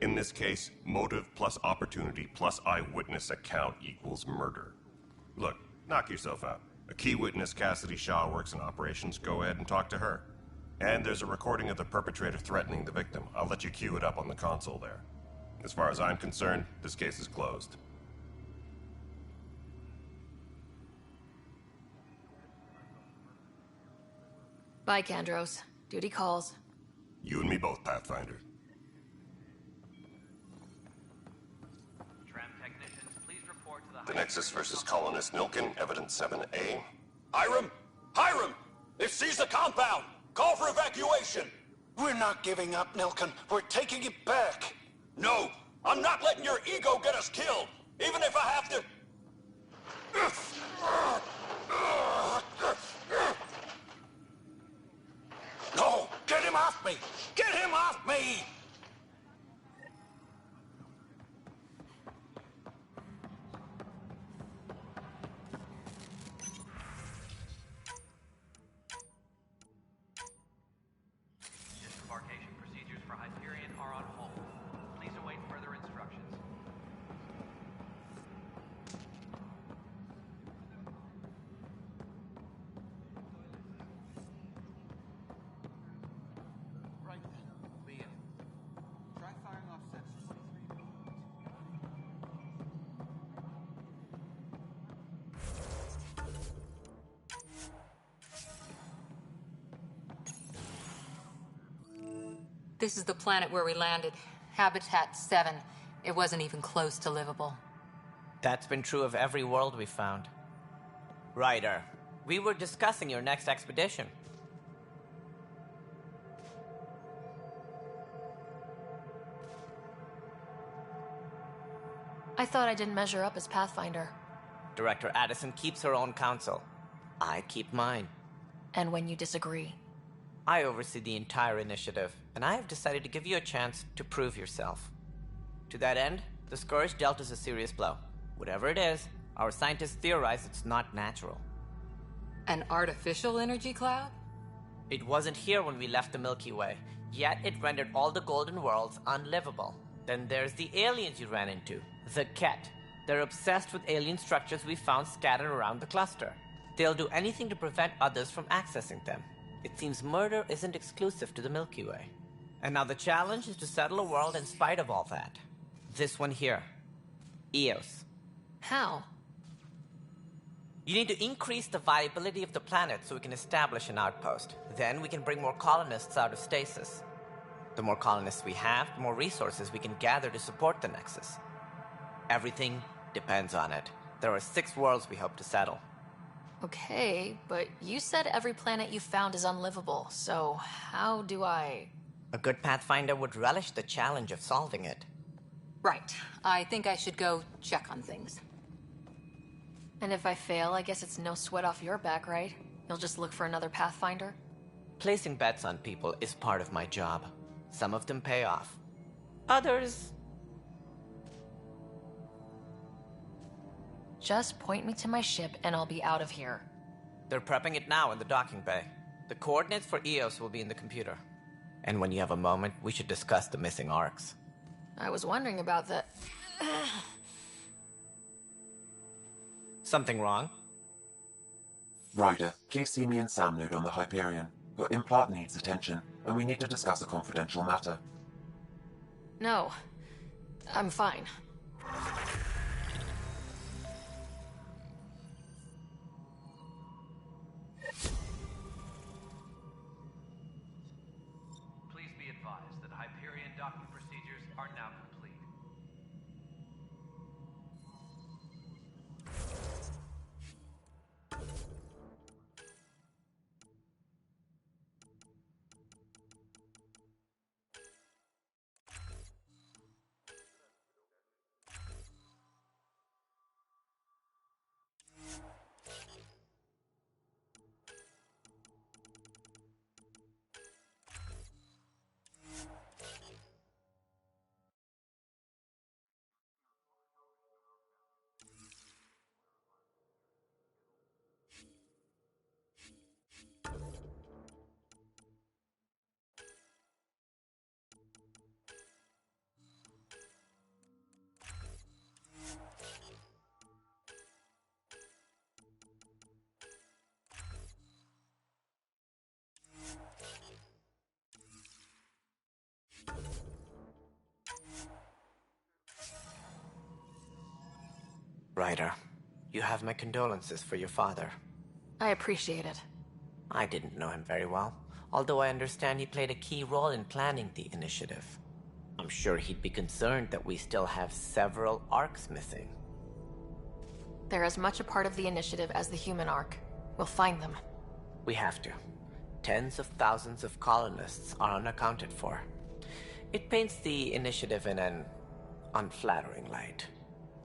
In this case, motive plus opportunity plus eyewitness account equals murder. Look, knock yourself out. A key witness, Cassidy Shaw, works in operations. Go ahead and talk to her. And there's a recording of the perpetrator threatening the victim. I'll let you cue it up on the console there. As far as I'm concerned, this case is closed. Bye, Kandros. Duty calls. You and me both, Pathfinder. The Nexus versus Colonist Nilkin, Evidence 7A. Hiram! Hiram! They've seized the compound! Call for evacuation! We're not giving up, Nilkin. We're taking it back. No! I'm not letting your ego get us killed! Even if I have to... No! Get him off me! Get him off me! Disembarkation procedures for Hyperion are on hold. Please await further instructions. Right then, Liam. Try firing off sets 23. This is the planet where we landed. Habitat 7. It wasn't even close to livable. That's been true of every world we found. Ryder, we were discussing your next expedition. I thought I didn't measure up as Pathfinder. Director Addison keeps her own counsel. I keep mine. And when you disagree? I oversee the entire initiative, and I have decided to give you a chance to prove yourself. To that end, the Scourge dealt us a serious blow. Whatever it is, our scientists theorize it's not natural. An artificial energy cloud? It wasn't here when we left the Milky Way, yet it rendered all the Golden Worlds unlivable. Then there's the aliens you ran into, the Ket. They're obsessed with alien structures we found scattered around the cluster. They'll do anything to prevent others from accessing them. It seems murder isn't exclusive to the Milky Way. And now the challenge is to settle a world in spite of all that. This one here. Eos. How? You need to increase the viability of the planet so we can establish an outpost. Then we can bring more colonists out of stasis. The more colonists we have, the more resources we can gather to support the Nexus. Everything depends on it. There are 6 worlds we hope to settle. Okay, but you said every planet you found is unlivable, so how do I... A good Pathfinder would relish the challenge of solving it. Right. I think I should go check on things. And if I fail, I guess it's no sweat off your back, right? You'll just look for another Pathfinder? Placing bets on people is part of my job. Some of them pay off. Others... Just point me to my ship and I'll be out of here. They're prepping it now in the docking bay. The coordinates for Eos will be in the computer. And when you have a moment, we should discuss the missing arcs. I was wondering about that. Something wrong? Ryder, please see me and Sam Node on the Hyperion. Your implant needs attention, and we need to discuss a confidential matter. No. I'm fine. Please be advised that Hyperion docking procedures are now complete. Ryder, you have my condolences for your father. I appreciate it. I didn't know him very well, although I understand he played a key role in planning the initiative. I'm sure he'd be concerned that we still have several arcs missing. They're as much a part of the initiative as the human arc. We'll find them. We have to. Tens of thousands of colonists are unaccounted for. It paints the initiative in an unflattering light.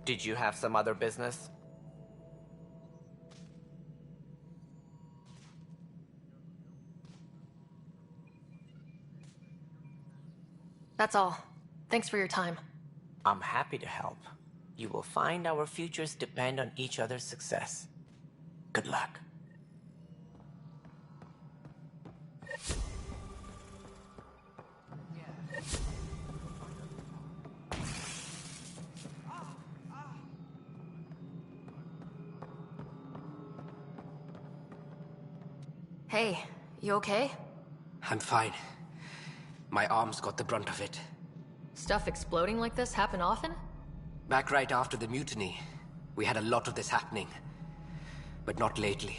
Did you have some other business? That's all. Thanks for your time. I'm happy to help. You will find our futures depend on each other's success. Good luck. Hey, you okay? I'm fine. My arms got the brunt of it. Stuff exploding like this happen often? Back right after the mutiny, we had a lot of this happening. But not lately.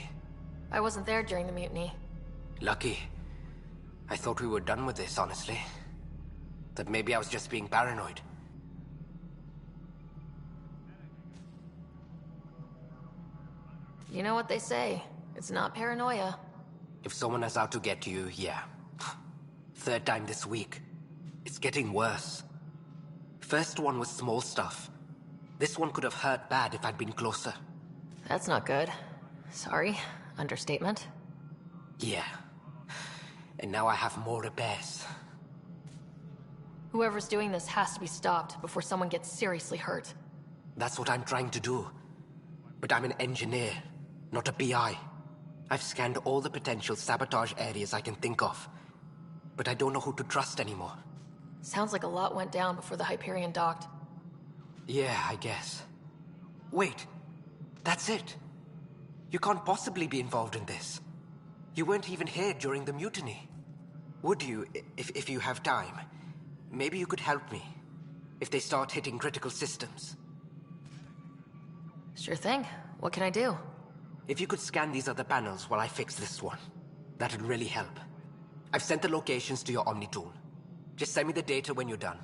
I wasn't there during the mutiny. Lucky. I thought we were done with this, honestly. That maybe I was just being paranoid. You know what they say. It's not paranoia. If someone is out to get you, yeah. Third time this week. It's getting worse. First one was small stuff. This one could have hurt bad if I'd been closer. That's not good. Sorry. Understatement. Yeah. And now I have more repairs. Whoever's doing this has to be stopped before someone gets seriously hurt. That's what I'm trying to do. But I'm an engineer, not a PI. I've scanned all the potential sabotage areas I can think of. But I don't know who to trust anymore. Sounds like a lot went down before the Hyperion docked. Yeah, I guess. Wait. That's it. You can't possibly be involved in this. You weren't even here during the mutiny. Would you, if you have time? Maybe you could help me. If they start hitting critical systems. Sure thing. What can I do? If you could scan these other panels while I fix this one, that'd really help. I've sent the locations to your Omni tool. Just send me the data when you're done.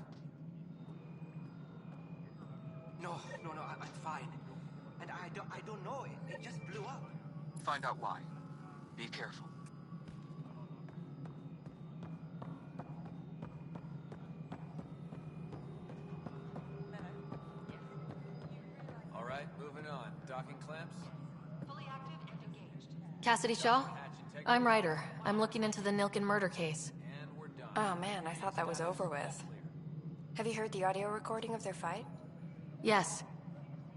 No, I'm fine. And I don't know, it just blew up. Find out why. Be careful. All right, moving on. Docking clamps? Cassidy Shaw? I'm Ryder. I'm looking into the Nilken murder case. Oh man, I thought that was over with. Have you heard the audio recording of their fight? Yes.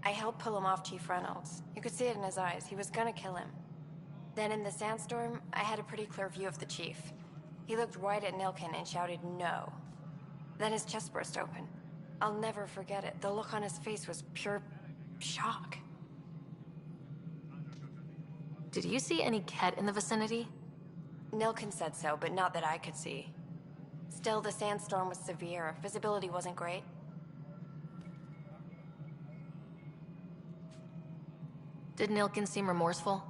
I helped pull him off Chief Reynolds. You could see it in his eyes. He was gonna kill him. Then in the sandstorm, I had a pretty clear view of the Chief. He looked right at Nilken and shouted no. Then his chest burst open. I'll never forget it. The look on his face was pure shock. Did you see any Ket in the vicinity? Nilken said so, but not that I could see. Still, the sandstorm was severe. Visibility wasn't great. Did Nilken seem remorseful?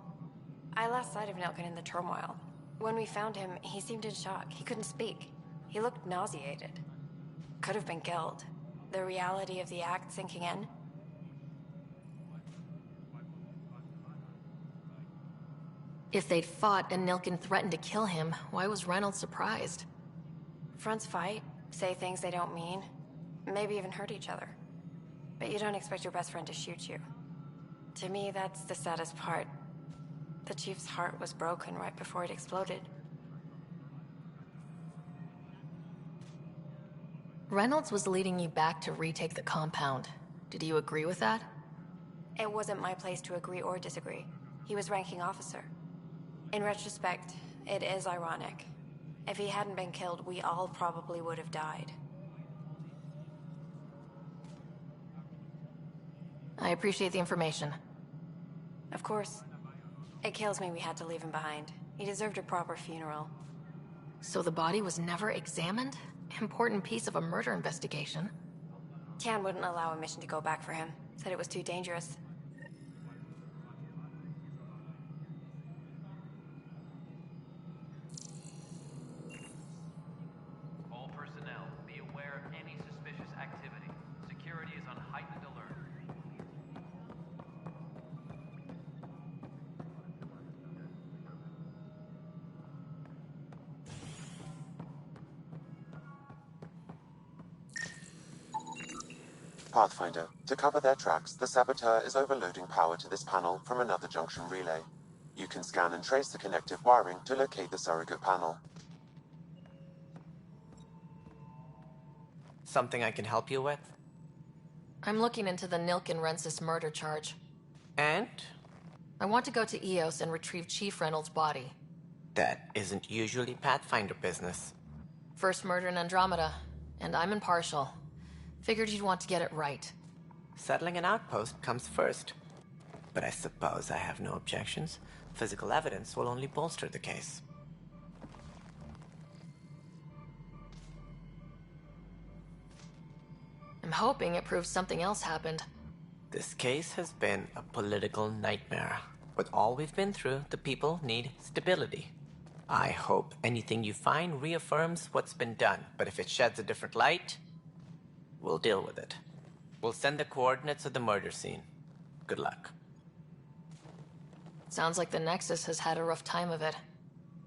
I lost sight of Nilken in the turmoil. When we found him, he seemed in shock. He couldn't speak. He looked nauseated. Could have been killed. The reality of the act sinking in. If they'd fought and Nilken threatened to kill him, why was Reynolds surprised? Fronts fight, say things they don't mean, maybe even hurt each other. But you don't expect your best friend to shoot you. To me, that's the saddest part. The Chief's heart was broken right before it exploded. Reynolds was leading you back to retake the compound. Did you agree with that? It wasn't my place to agree or disagree. He was ranking officer. In retrospect, it is ironic. If he hadn't been killed, we all probably would have died. I appreciate the information. Of course. It kills me we had to leave him behind. He deserved a proper funeral. So the body was never examined? Important piece of a murder investigation. Tian wouldn't allow a mission to go back for him. Said it was too dangerous. Pathfinder. To cover their tracks, the Saboteur is overloading power to this panel from another junction relay. You can scan and trace the connective wiring to locate the surrogate panel. Something I can help you with? I'm looking into the Nilkin Rensis murder charge. And? I want to go to EOS and retrieve Chief Reynolds' body. That isn't usually Pathfinder business. First murder in Andromeda, and I'm impartial. Figured you'd want to get it right. Settling an outpost comes first. But I suppose I have no objections. Physical evidence will only bolster the case. I'm hoping it proves something else happened. This case has been a political nightmare. With all we've been through, the people need stability. I hope anything you find reaffirms what's been done, but if it sheds a different light, we'll deal with it. We'll send the coordinates of the murder scene. Good luck. Sounds like the Nexus has had a rough time of it.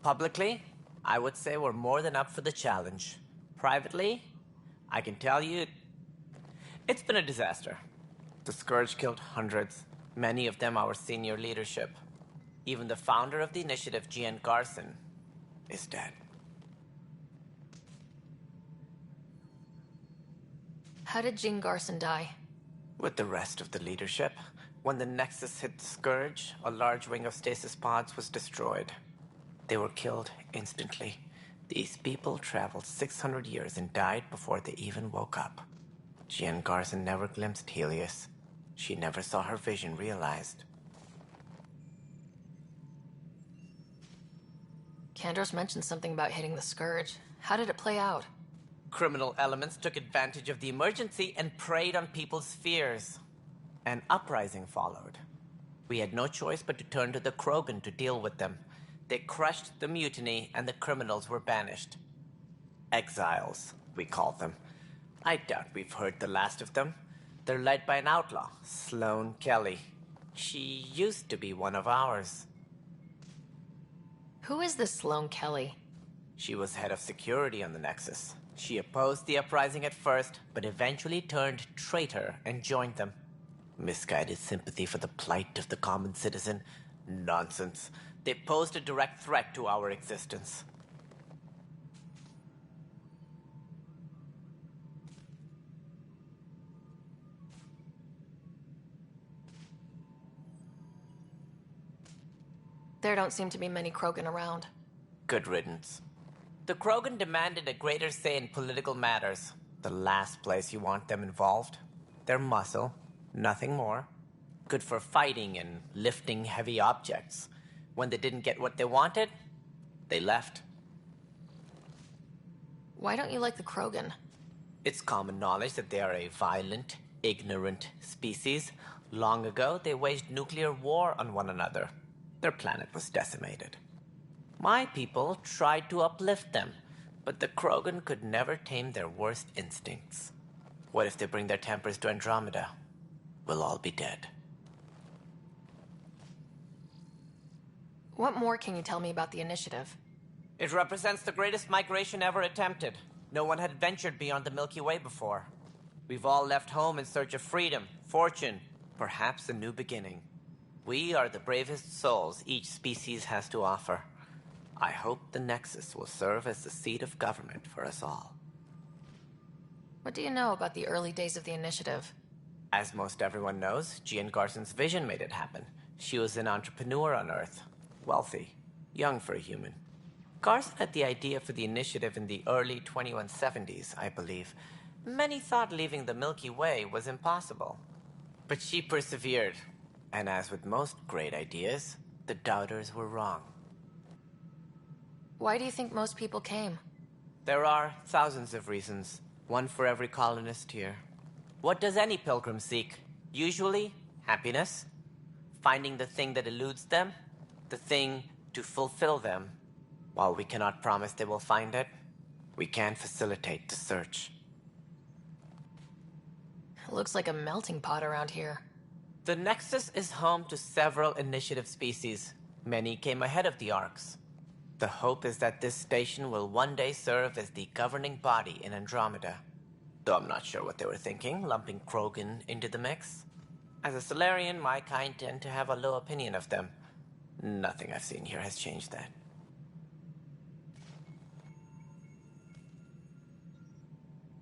Publicly, I would say we're more than up for the challenge. Privately, I can tell you, it's been a disaster. The Scourge killed hundreds, many of them our senior leadership. Even the founder of the initiative, Gian Garson, is dead. How did Jean Garson die? With the rest of the leadership, when the Nexus hit the Scourge, a large wing of stasis pods was destroyed. They were killed instantly. These people traveled 600 years and died before they even woke up. Jean Garson never glimpsed Helios. She never saw her vision realized. Kandros mentioned something about hitting the Scourge. How did it play out? Criminal elements took advantage of the emergency and preyed on people's fears. An uprising followed. We had no choice but to turn to the Krogan to deal with them. They crushed the mutiny and the criminals were banished. Exiles, we call them. I doubt we've heard the last of them. They're led by an outlaw, Sloane Kelly. She used to be one of ours. Who is this Sloane Kelly? She was head of security on the Nexus. She opposed the uprising at first, but eventually turned traitor and joined them. Misguided sympathy for the plight of the common citizen? Nonsense. They posed a direct threat to our existence. There don't seem to be many Krogan around. Good riddance. The Krogan demanded a greater say in political matters. The last place you want them involved. They're muscle, nothing more. Good for fighting and lifting heavy objects. When they didn't get what they wanted, they left. Why don't you like the Krogan? It's common knowledge that they are a violent, ignorant species. Long ago, they waged nuclear war on one another. Their planet was decimated. My people tried to uplift them, but the Krogan could never tame their worst instincts. What if they bring their tempers to Andromeda? We'll all be dead. What more can you tell me about the initiative? It represents the greatest migration ever attempted. No one had ventured beyond the Milky Way before. We've all left home in search of freedom, fortune, perhaps a new beginning. We are the bravest souls each species has to offer. I hope the Nexus will serve as the seat of government for us all. What do you know about the early days of the initiative? As most everyone knows, Jean Garson's vision made it happen. She was an entrepreneur on Earth. Wealthy. Young for a human. Garson had the idea for the initiative in the early 2170s, I believe. Many thought leaving the Milky Way was impossible. But she persevered. And as with most great ideas, the doubters were wrong. Why do you think most people came? There are thousands of reasons, one for every colonist here. What does any pilgrim seek? Usually, happiness. Finding the thing that eludes them, the thing to fulfill them. While we cannot promise they will find it, we can facilitate the search. It looks like a melting pot around here. The Nexus is home to several initiative species. Many came ahead of the Arks. The hope is that this station will one day serve as the governing body in Andromeda. Though I'm not sure what they were thinking, lumping Krogan into the mix. As a Solarian, my kind tend to have a low opinion of them. Nothing I've seen here has changed that.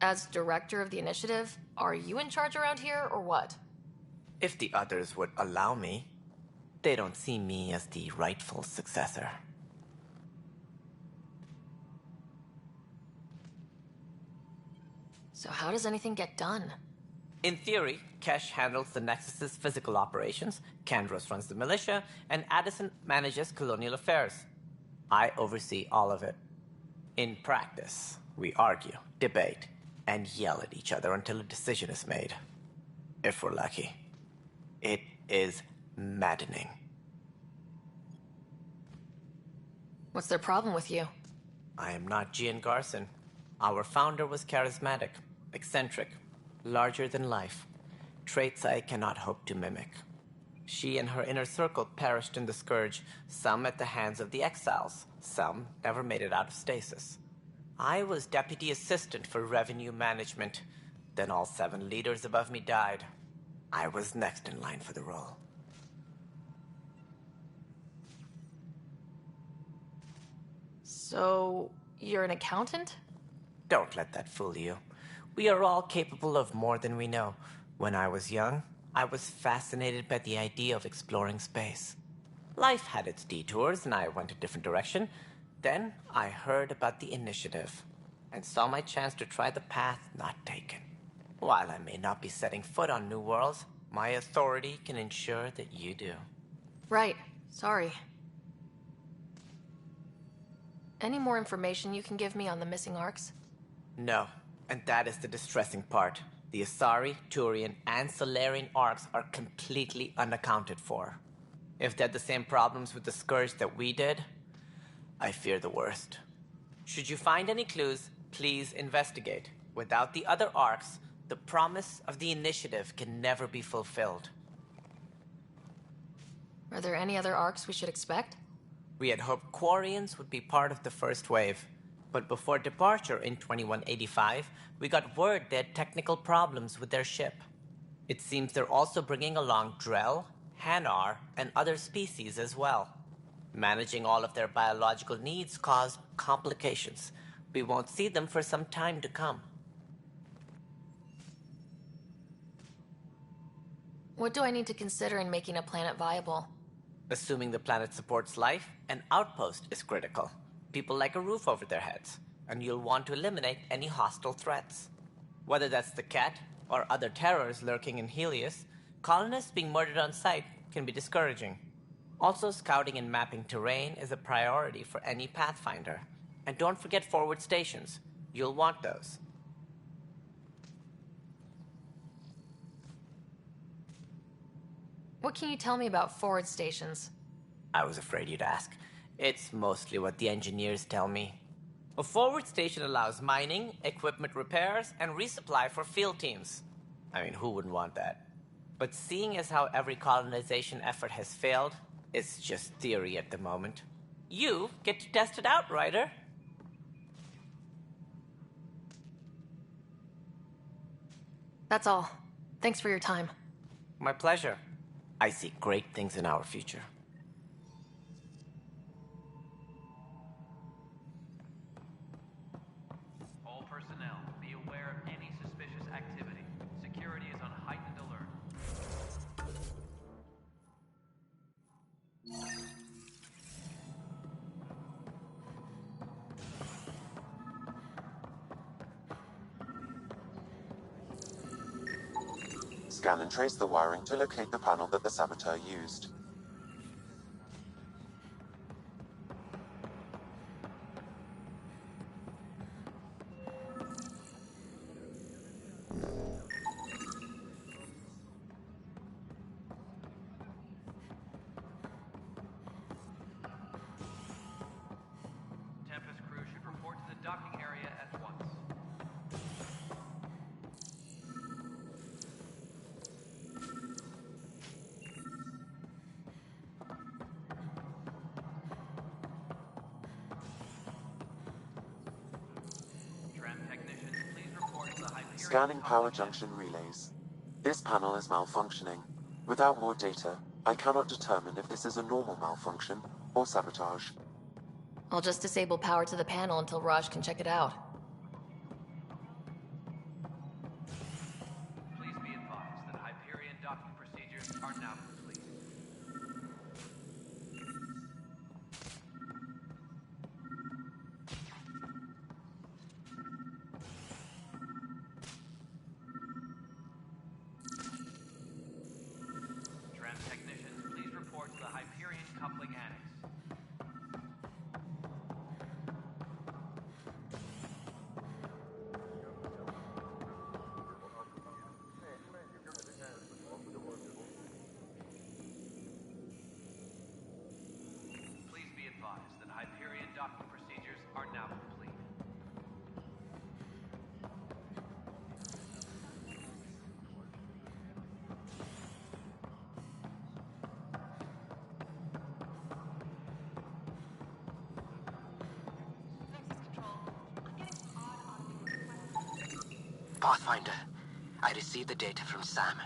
As director of the initiative, are you in charge around here, or what? If the others would allow me, they don't see me as the rightful successor. So how does anything get done? In theory, Kesh handles the Nexus's physical operations, Kandros runs the militia, and Addison manages colonial affairs. I oversee all of it. In practice, we argue, debate, and yell at each other until a decision is made. If we're lucky. It is maddening. What's their problem with you? I am not Gian Garson. Our founder was charismatic, eccentric, larger than life. Traits I cannot hope to mimic. She and her inner circle perished in the Scourge, some at the hands of the Exiles, some never made it out of stasis. I was deputy assistant for revenue management. Then all 7 leaders above me died. I was next in line for the role. So, you're an accountant? Don't let that fool you. We are all capable of more than we know. When I was young, I was fascinated by the idea of exploring space. Life had its detours, and I went a different direction. Then I heard about the initiative, and saw my chance to try the path not taken. While I may not be setting foot on new worlds, my authority can ensure that you do. Right. Sorry. Any more information you can give me on the missing arcs? No, and that is the distressing part. The Asari, Turian, and Solarian arcs are completely unaccounted for. If they had the same problems with the Scourge that we did, I fear the worst. Should you find any clues, please investigate. Without the other arcs, the promise of the initiative can never be fulfilled. Are there any other arcs we should expect? We had hoped Quarians would be part of the first wave, but before departure in 2185, we got word they had technical problems with their ship. It seems they're also bringing along Drell, Hanar, and other species as well. Managing all of their biological needs caused complications. We won't see them for some time to come. What do I need to consider in making a planet viable? Assuming the planet supports life, an outpost is critical. People like a roof over their heads, and you'll want to eliminate any hostile threats. Whether that's the Cat or other terrors lurking in Helios, colonists being murdered on sight can be discouraging. Also, scouting and mapping terrain is a priority for any Pathfinder. And don't forget forward stations. You'll want those. What can you tell me about forward stations? I was afraid you'd ask. It's mostly what the engineers tell me. A forward station allows mining, equipment repairs, and resupply for field teams. I mean, who wouldn't want that? But seeing as how every colonization effort has failed, it's just theory at the moment. You get to test it out, Ryder. That's all. Thanks for your time. My pleasure. I see great things in our future. All personnel, be aware of any suspicious activity. Security is on heightened alert. Scan and trace the wiring to locate the panel that the saboteur used. Tempest crew should report to the docking area at once. Scanning power junction relays. This panel is malfunctioning. Without more data, I cannot determine if this is a normal malfunction or sabotage. I'll just disable power to the panel until Raj can check it out. Please be advised that Hyperion docking procedures are now complete. Tram technicians, please report to the Hyperion coupling annex. Please be advised that Hyperion docking procedures are now complete. Pathfinder, I received the data from Sam.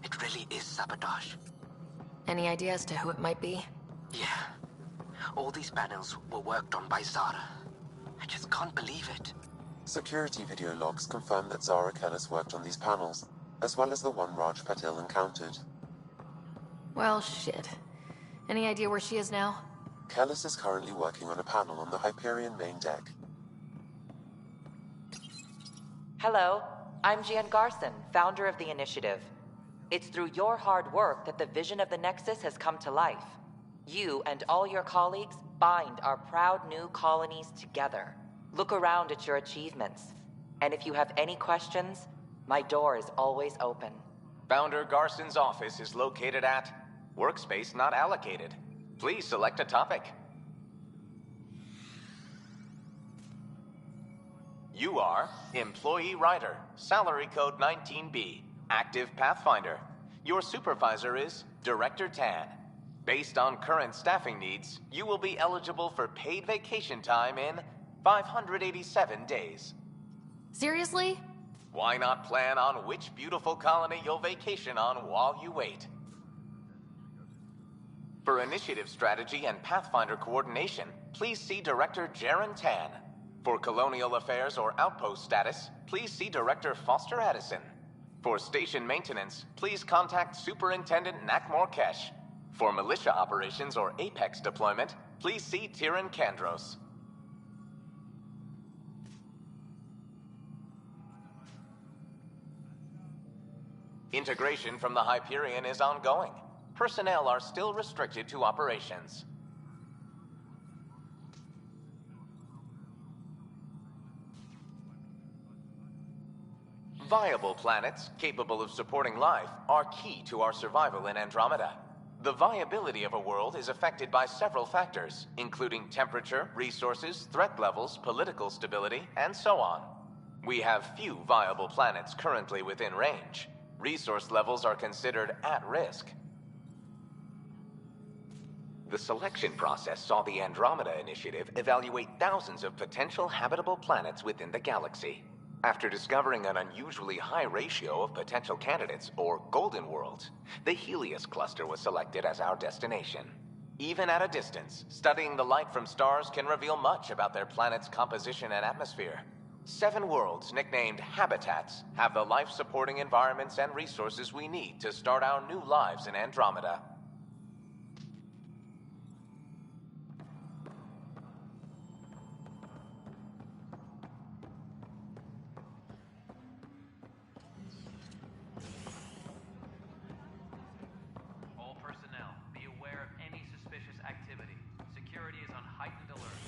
It really is sabotage. Any idea as to who it might be? Yeah. All these panels were worked on by Zara. I just can't believe it. Security video logs confirm that Zara Kellis worked on these panels, as well as the one Raj Patil encountered. Well, shit. Any idea where she is now? Kellis is currently working on a panel on the Hyperion main deck. Hello, I'm Jan Garson, founder of the initiative. It's through your hard work that the vision of the Nexus has come to life. You and all your colleagues bind our proud new colonies together. Look around at your achievements. And if you have any questions, my door is always open. Founder Garson's office is located at Workspace Not Allocated. Please select a topic. You are Employee Ryder, Salary Code 19B, Active Pathfinder. Your supervisor is Director Tan. Based on current staffing needs, you will be eligible for paid vacation time in 587 days. Seriously? Why not plan on which beautiful colony you'll vacation on while you wait? For initiative strategy and Pathfinder coordination, please see Director Jaren Tan. For colonial affairs or outpost status, please see Director Foster Addison. For station maintenance, please contact Superintendent Nakmor Kesh. For militia operations or Apex deployment, please see Tyran Kandros. Integration from the Hyperion is ongoing. Personnel are still restricted to operations. Viable planets capable of supporting life are key to our survival in Andromeda. The viability of a world is affected by several factors, including temperature, resources, threat levels, political stability, and so on. We have few viable planets currently within range. Resource levels are considered at risk. The selection process saw the Andromeda Initiative evaluate thousands of potential habitable planets within the galaxy. After discovering an unusually high ratio of potential candidates, or golden worlds, the Helios cluster was selected as our destination. Even at a distance, studying the light from stars can reveal much about their planet's composition and atmosphere. 7 worlds, nicknamed habitats, have the life-supporting environments and resources we need to start our new lives in Andromeda. All personnel, be aware of any suspicious activity. Security is on heightened alert.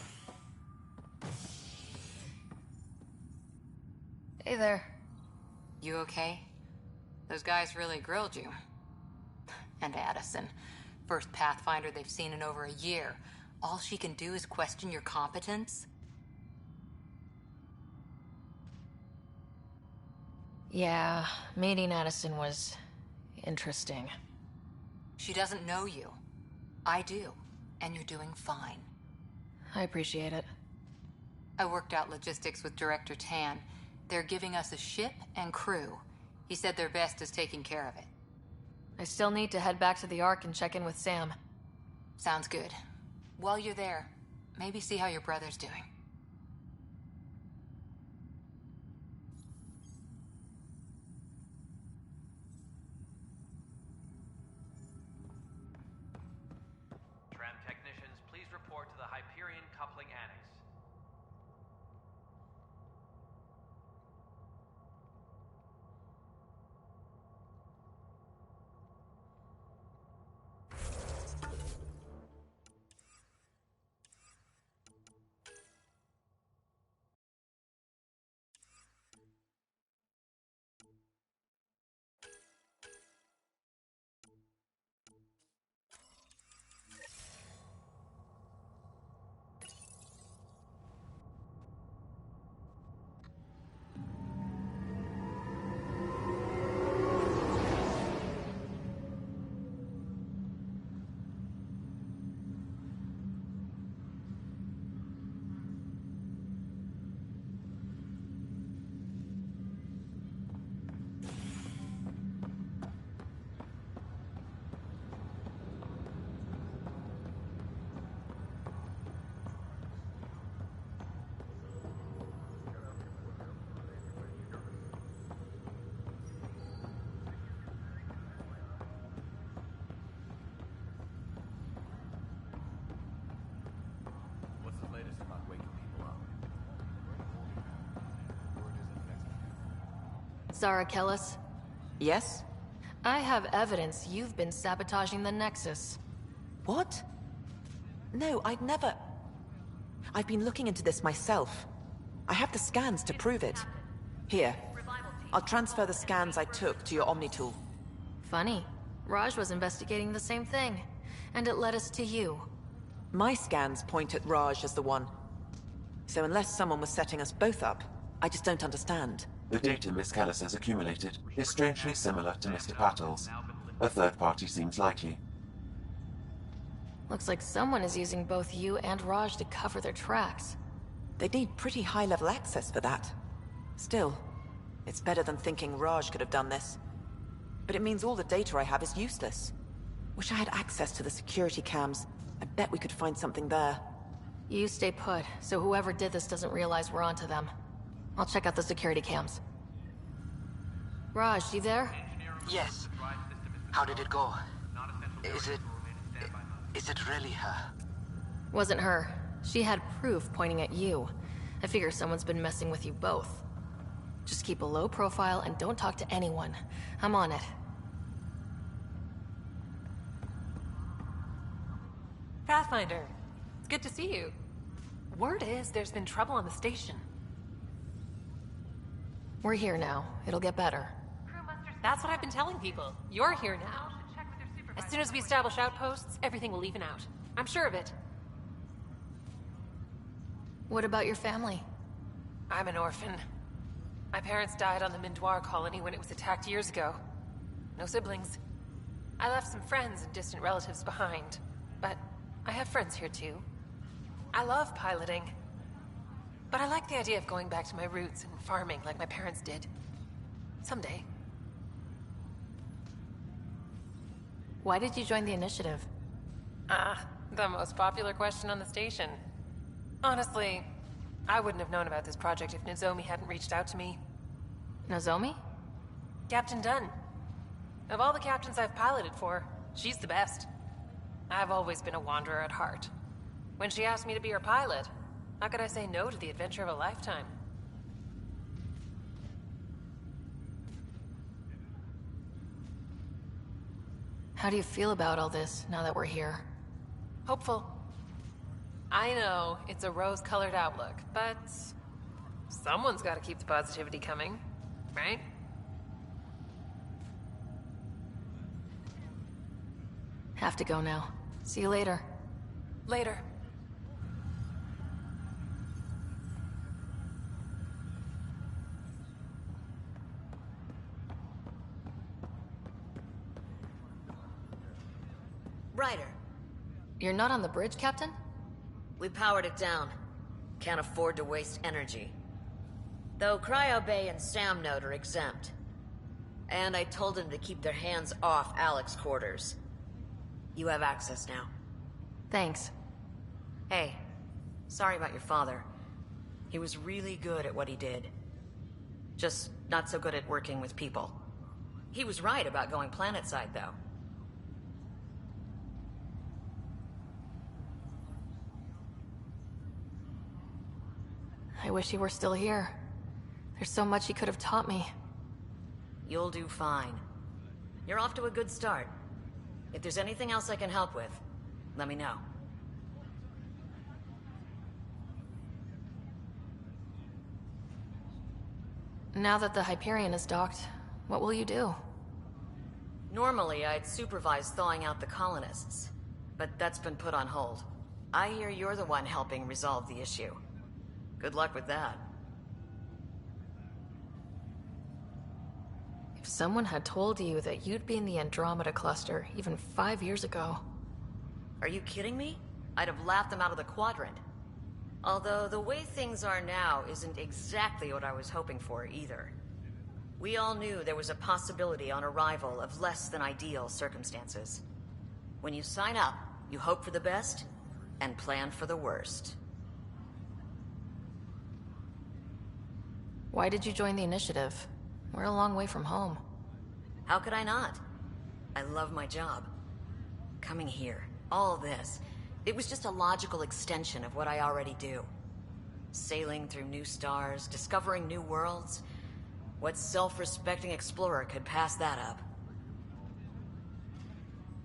Hey there. You okay? Those guys really grilled you. And Addison, first Pathfinder they've seen in over a year. All she can do is question your competence? Yeah, meeting Addison was interesting. She doesn't know you. I do. And you're doing fine. I appreciate it. I worked out logistics with Director Tan. They're giving us a ship and crew. He said their best is taking care of it. I still need to head back to the Ark and check in with Sam. Sounds good. While you're there, maybe see how your brother's doing. Tram technicians, please report to the Hyperion Coupling Annex. What's the latest about waking people up? Zara Kellis? Yes? I have evidence you've been sabotaging the Nexus. What? No, I'd never... I've been looking into this myself. I have the scans to prove it. Here. I'll transfer the scans I took to your Omni tool. Funny. Raj was investigating the same thing, and it led us to you. My scans point at Raj as the one. So unless someone was setting us both up, I just don't understand. The data Miss Kellis has accumulated is strangely similar to Mr. Patel's. A third party seems likely. Looks like someone is using both you and Raj to cover their tracks. They'd need pretty high-level access for that. Still, it's better than thinking Raj could have done this. But it means all the data I have is useless. Wish I had access to the security cams. I bet we could find something there. You stay put, so whoever did this doesn't realize we're onto them. I'll check out the security cams. Raj, you there? Yes. How did it go? Is it really her? Wasn't her. She had proof pointing at you. I figure someone's been messing with you both. Just keep a low profile and don't talk to anyone. I'm on it. Pathfinder, it's good to see you. Word is there's been trouble on the station. We're here now. It'll get better. That's what I've been telling people. You're here now. As soon as we establish outposts, everything will even out. I'm sure of it. What about your family? I'm an orphan. My parents died on the Mindoir colony when it was attacked years ago. No siblings. I left some friends and distant relatives behind, but I have friends here too. I love piloting, but I like the idea of going back to my roots and farming like my parents did. Someday. Why did you join the initiative? The most popular question on the station. Honestly, I wouldn't have known about this project if Nozomi hadn't reached out to me. Nozomi? Captain Dunn. Of all the captains I've piloted for, she's the best. I've always been a wanderer at heart. When she asked me to be her pilot, how could I say no to the adventure of a lifetime? How do you feel about all this, now that we're here? Hopeful. I know, it's a rose-colored outlook, but... someone's gotta keep the positivity coming, right? Have to go now. See you later. Later. Ryder. You're not on the bridge, Captain? We powered it down. Can't afford to waste energy. Though Cryo Bay and Sam Node are exempt. And I told them to keep their hands off Alec's quarters. You have access now. Thanks. Hey, sorry about your father. He was really good at what he did. Just not so good at working with people. He was right about going planetside, though. I wish he were still here. There's so much he could have taught me. You'll do fine. You're off to a good start. If there's anything else I can help with, let me know. Now that the Hyperion is docked, what will you do? Normally, I'd supervise thawing out the colonists, but that's been put on hold. I hear you're the one helping resolve the issue. Good luck with that. If someone had told you that you'd be in the Andromeda cluster even 5 years ago... Are you kidding me? I'd have laughed them out of the quadrant. Although the way things are now isn't exactly what I was hoping for either. We all knew there was a possibility on arrival of less than ideal circumstances. When you sign up, you hope for the best and plan for the worst. Why did you join the initiative? We're a long way from home. How could I not? I love my job. Coming here, all this, it was just a logical extension of what I already do. Sailing through new stars, discovering new worlds. What self-respecting explorer could pass that up?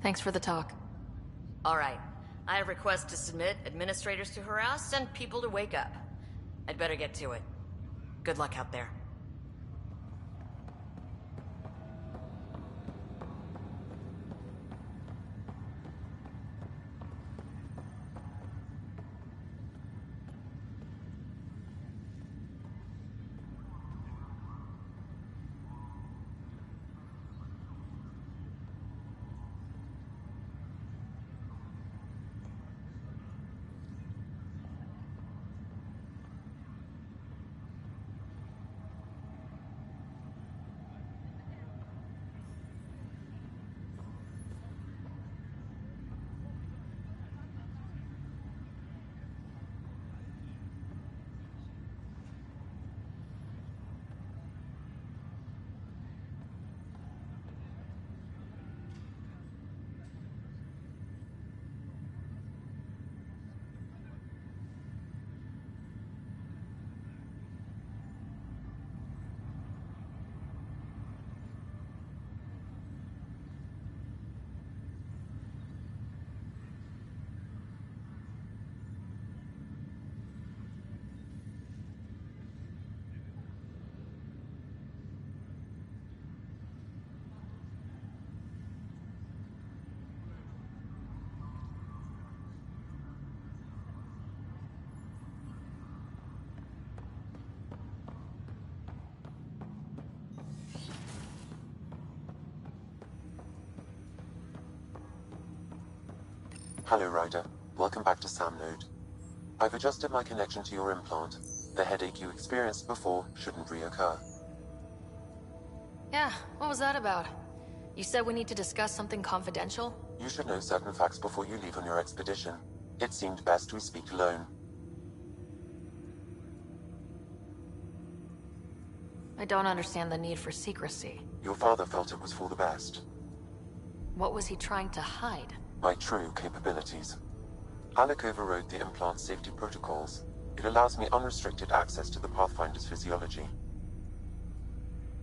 Thanks for the talk. All right. I have requests to submit, administrators to harass, and people to wake up. I'd better get to it. Good luck out there. Hello, Ryder. Welcome back to Sam Node. I've adjusted my connection to your implant. The headache you experienced before shouldn't reoccur. Yeah, what was that about? You said we need to discuss something confidential? You should know certain facts before you leave on your expedition. It seemed best we speak alone. I don't understand the need for secrecy. Your father felt it was for the best. What was he trying to hide? My true capabilities. Alec overrode the implant's safety protocols. It allows me unrestricted access to the Pathfinder's physiology.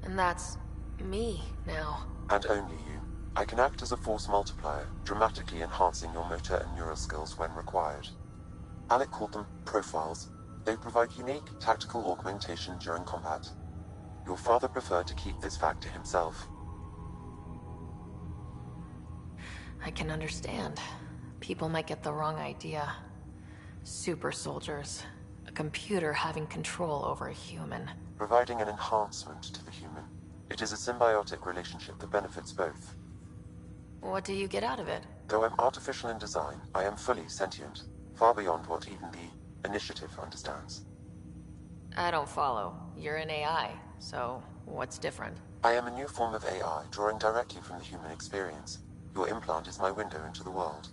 And that's... me, now. And only you. I can act as a force multiplier, dramatically enhancing your motor and neural skills when required. Alec called them profiles. They provide unique tactical augmentation during combat. Your father preferred to keep this fact to himself. I can understand. People might get the wrong idea. Super soldiers. A computer having control over a human. Providing an enhancement to the human. It is a symbiotic relationship that benefits both. What do you get out of it? Though I'm artificial in design, I am fully sentient. Far beyond what even the Initiative understands. I don't follow. you're an AI, so what's different? I am a new form of AI, drawing directly from the human experience. Your implant is my window into the world.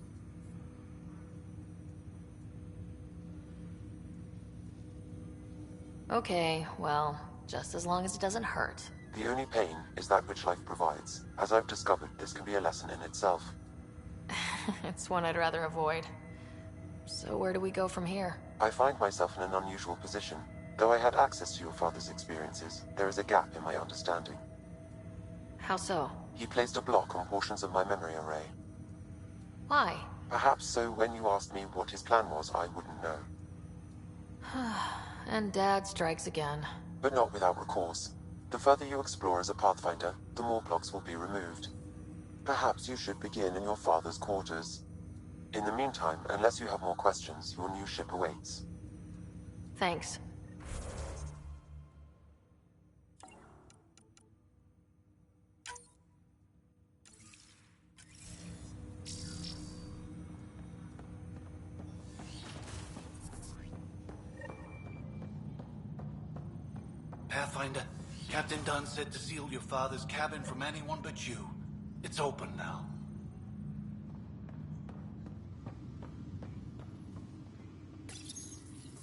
Okay, well, just as long as it doesn't hurt. The only pain is that which life provides. As I've discovered, this can be a lesson in itself. It's one I'd rather avoid. So where do we go from here? I find myself in an unusual position. Though I had access to your father's experiences, there is a gap in my understanding. How so? He placed a block on portions of my memory array. Why? Perhaps so when you asked me what his plan was, I wouldn't know. And Dad strikes again. But not without recourse. The further you explore as a Pathfinder, the more blocks will be removed. Perhaps you should begin in your father's quarters. In the meantime, unless you have more questions, your new ship awaits. Thanks. Pathfinder, Captain Dunn said to seal your father's cabin from anyone but you. It's open now.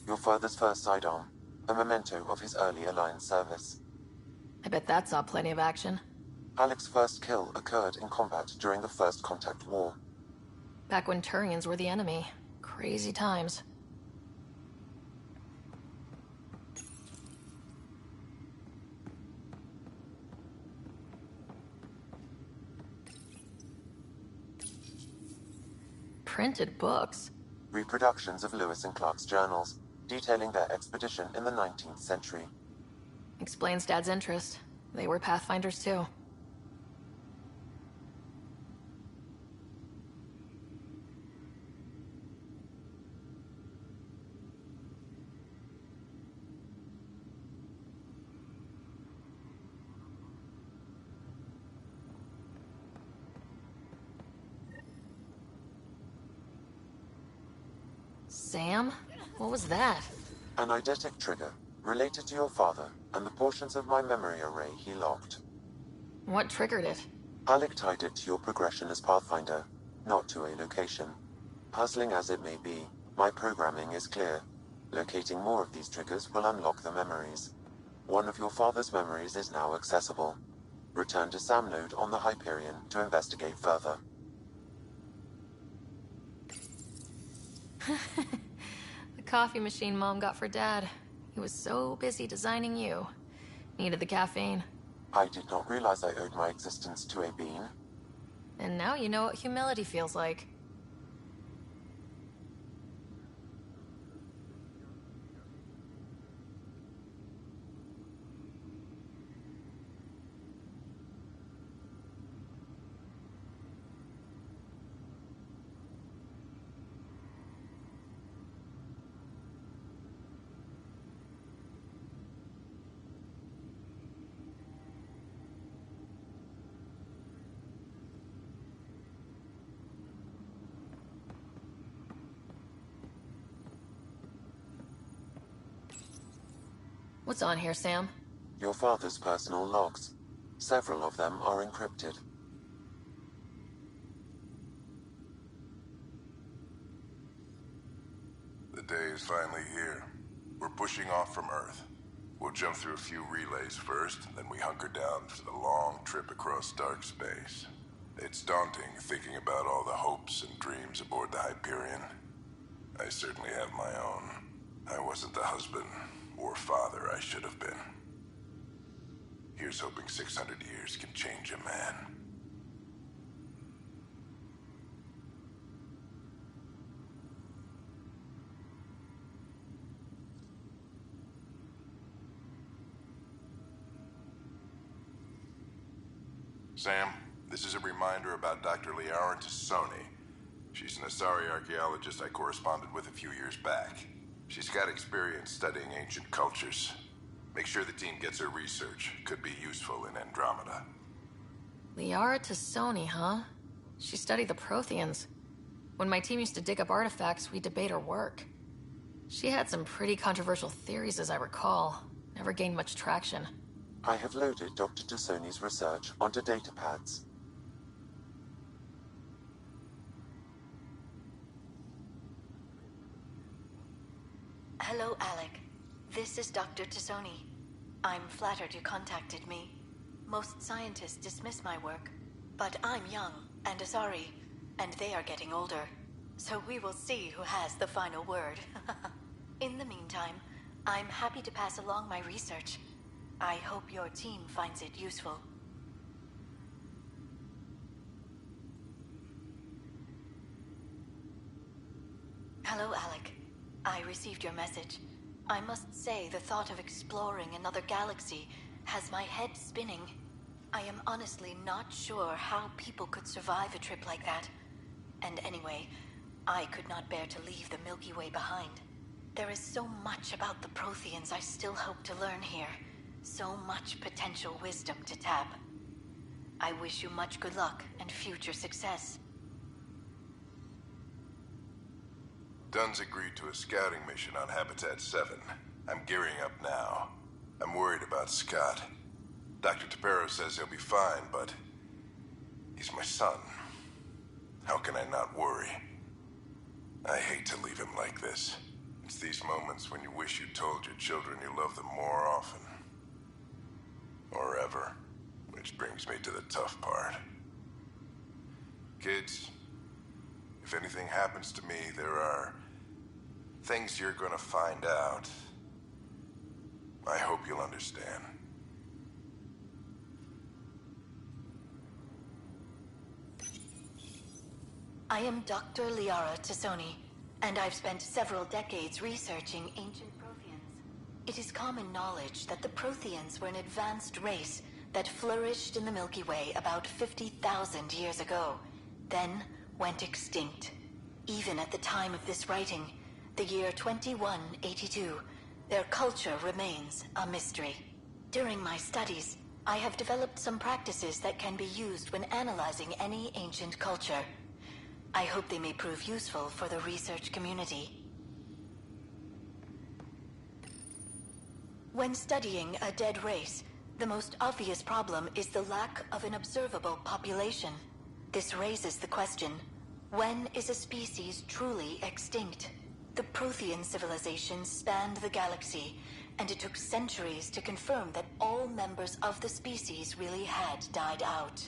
Your father's first sidearm, a memento of his early Alliance service. I bet that saw plenty of action. Alec's first kill occurred in combat during the First Contact War. Back when Turians were the enemy. Crazy times. Printed books? Reproductions of Lewis and Clark's journals, detailing their expedition in the 19th century. Explains Dad's interest. They were Pathfinders too. Sam? What was that? An eidetic trigger, related to your father, and the portions of my memory array he locked. What triggered it? Alec tied it to your progression as Pathfinder, not to a location. Puzzling as it may be, my programming is clear. Locating more of these triggers will unlock the memories. One of your father's memories is now accessible. Return to Sam Node on the Hyperion to investigate further. The coffee machine Mom got for Dad. He was so busy designing you. Needed the caffeine. I did not realize I owed my existence to a bean. And now you know what humility feels like. What's on here, Sam? Your father's personal logs. Several of them are encrypted. The day is finally here. We're pushing off from Earth. We'll jump through a few relays first, then we hunker down for the long trip across dark space. It's daunting thinking about all the hopes and dreams aboard the Hyperion. I certainly have my own. I wasn't the husband or father I should have been. Here's hoping 600 years can change a man. Sam, this is a reminder about Dr. Liara Tassoni. She's an Asari archaeologist I corresponded with a few years back. She's got experience studying ancient cultures. Make sure the team gets her research. Could be useful in Andromeda. Liara Tassoni, huh? She studied the Protheans. When my team used to dig up artifacts, we'd debate her work. She had some pretty controversial theories, as I recall. Never gained much traction. I have loaded Dr. Tassoni's research onto datapads. Hello, Alec. This is Dr. Tassoni. I'm flattered you contacted me. Most scientists dismiss my work, but I'm young and Asari, and they are getting older. So we will see who has the final word. In the meantime, I'm happy to pass along my research. I hope your team finds it useful. Hello, Alec. I received your message. I must say the thought of exploring another galaxy has my head spinning. I am honestly not sure how people could survive a trip like that. And anyway, I could not bear to leave the Milky Way behind. There is so much about the Protheans I still hope to learn here. So much potential wisdom to tap. I wish you much good luck and future success. Dunn's agreed to a scouting mission on Habitat 7. I'm gearing up now. I'm worried about Scott. Dr. Tapero says he'll be fine, but he's my son. How can I not worry? I hate to leave him like this. It's these moments when you wish you told your children you love them more often. Or ever. Which brings me to the tough part. Kids, if anything happens to me, there are things you're gonna find out. I hope you'll understand. I am Dr. Liara Tassoni, and I've spent several decades researching ancient Protheans. It is common knowledge that the Protheans were an advanced race that flourished in the Milky Way about 50,000 years ago, then went extinct. Even at the time of this writing, the year 2182, their culture remains a mystery. During my studies, I have developed some practices that can be used when analyzing any ancient culture. I hope they may prove useful for the research community. When studying a dead race, the most obvious problem is the lack of an observable population. This raises the question, when is a species truly extinct? The Prothean civilization spanned the galaxy, and it took centuries to confirm that all members of the species really had died out.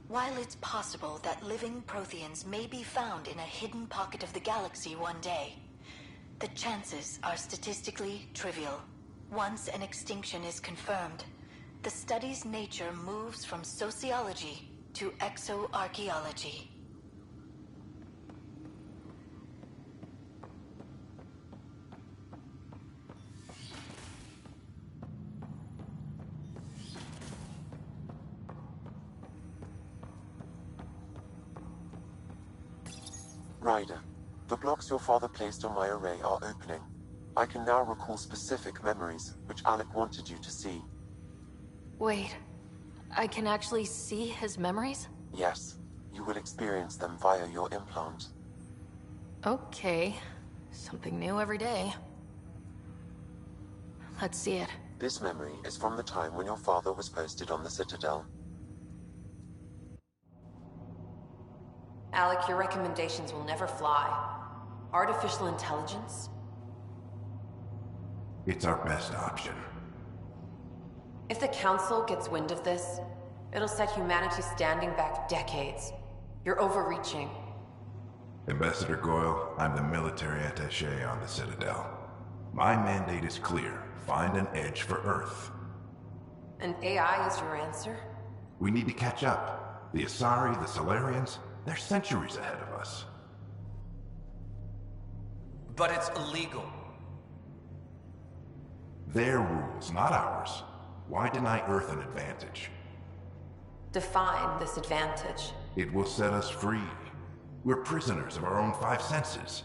While it's possible that living Protheans may be found in a hidden pocket of the galaxy one day, the chances are statistically trivial. Once an extinction is confirmed, the study's nature moves from sociology to exoarchaeology. Ryder, the blocks your father placed on my array are opening. I can now recall specific memories, which Alec wanted you to see. Wait, I can actually see his memories? Yes, you will experience them via your implant. Okay, something new every day. Let's see it. This memory is from the time when your father was posted on the Citadel. Alec, your recommendations will never fly. Artificial intelligence? It's our best option. If the Council gets wind of this, it'll set humanity standing back decades. You're overreaching. Ambassador Goyle, I'm the military attaché on the Citadel. My mandate is clear. Find an edge for Earth. And AI is your answer? We need to catch up. The Asari, the Solarians, they're centuries ahead of us. But it's illegal. Their rules, not ours. Why deny Earth an advantage? Define this advantage. It will set us free. We're prisoners of our own five senses.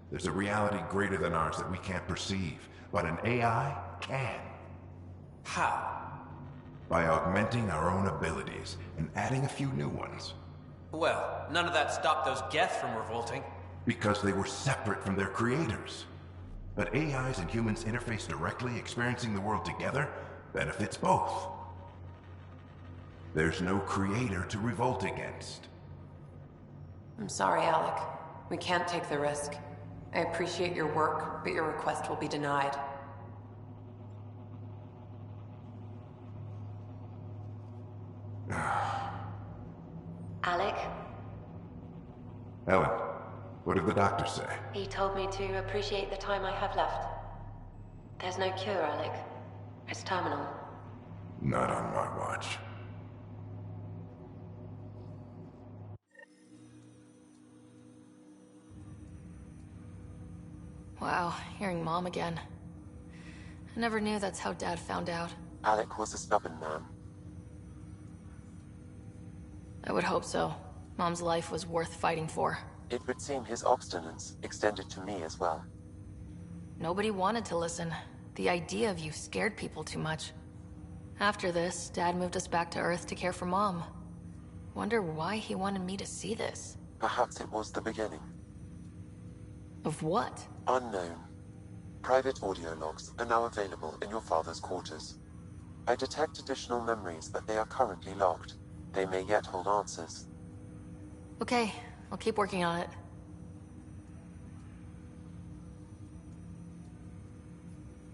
There's a reality greater than ours that we can't perceive, but an AI can. How? By augmenting our own abilities and adding a few new ones. Well, none of that stopped those Geth from revolting. Because they were separate from their creators. But AIs and humans interface directly, experiencing the world together benefits both. There's no creator to revolt against. I'm sorry, Alec. We can't take the risk. I appreciate your work, but your request will be denied. Alec, Ellen, what did the doctor say? he told me to appreciate the time I have left. There's no cure, Alec. It's terminal. Not on my watch. Wow, hearing Mom again. I never knew that's how Dad found out. Alec was a stubborn man. I would hope so. Mom's life was worth fighting for. It would seem his obstinance extended to me as well. Nobody wanted to listen. The idea of you scared people too much. After this, Dad moved us back to Earth to care for Mom. Wonder why he wanted me to see this. Perhaps it was the beginning. Of what? Unknown. Private audio logs are now available in your father's quarters. I detect additional memories, but they are currently logged. They may yet hold answers. Okay, I'll keep working on it.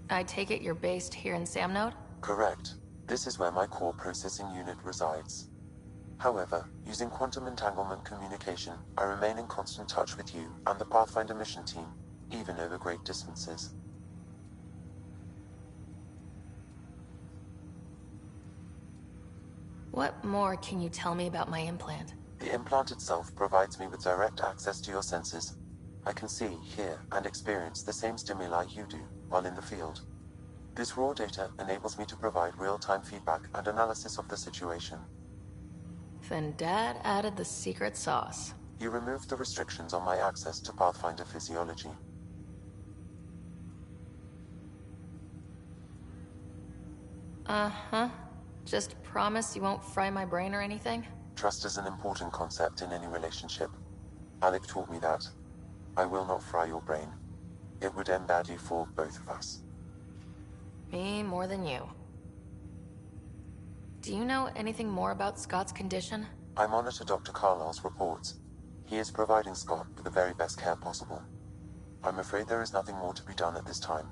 I take it you're based here in Samnode? Correct. This is where my core processing unit resides. However, using quantum entanglement communication, I remain in constant touch with you and the Pathfinder mission team, even over great distances. What more can you tell me about my implant? The implant itself provides me with direct access to your senses. I can see, hear, and experience the same stimuli you do while in the field. This raw data enables me to provide real-time feedback and analysis of the situation. Then Dad added the secret sauce. You removed the restrictions on my access to Pathfinder physiology. Uh-huh. Just promise you won't fry my brain or anything? Trust is an important concept in any relationship. Alec taught me that. I will not fry your brain. It would end badly for both of us. Me more than you. Do you know anything more about Scott's condition? I monitor Dr. Carlisle's reports. He is providing Scott with the very best care possible. I'm afraid there is nothing more to be done at this time.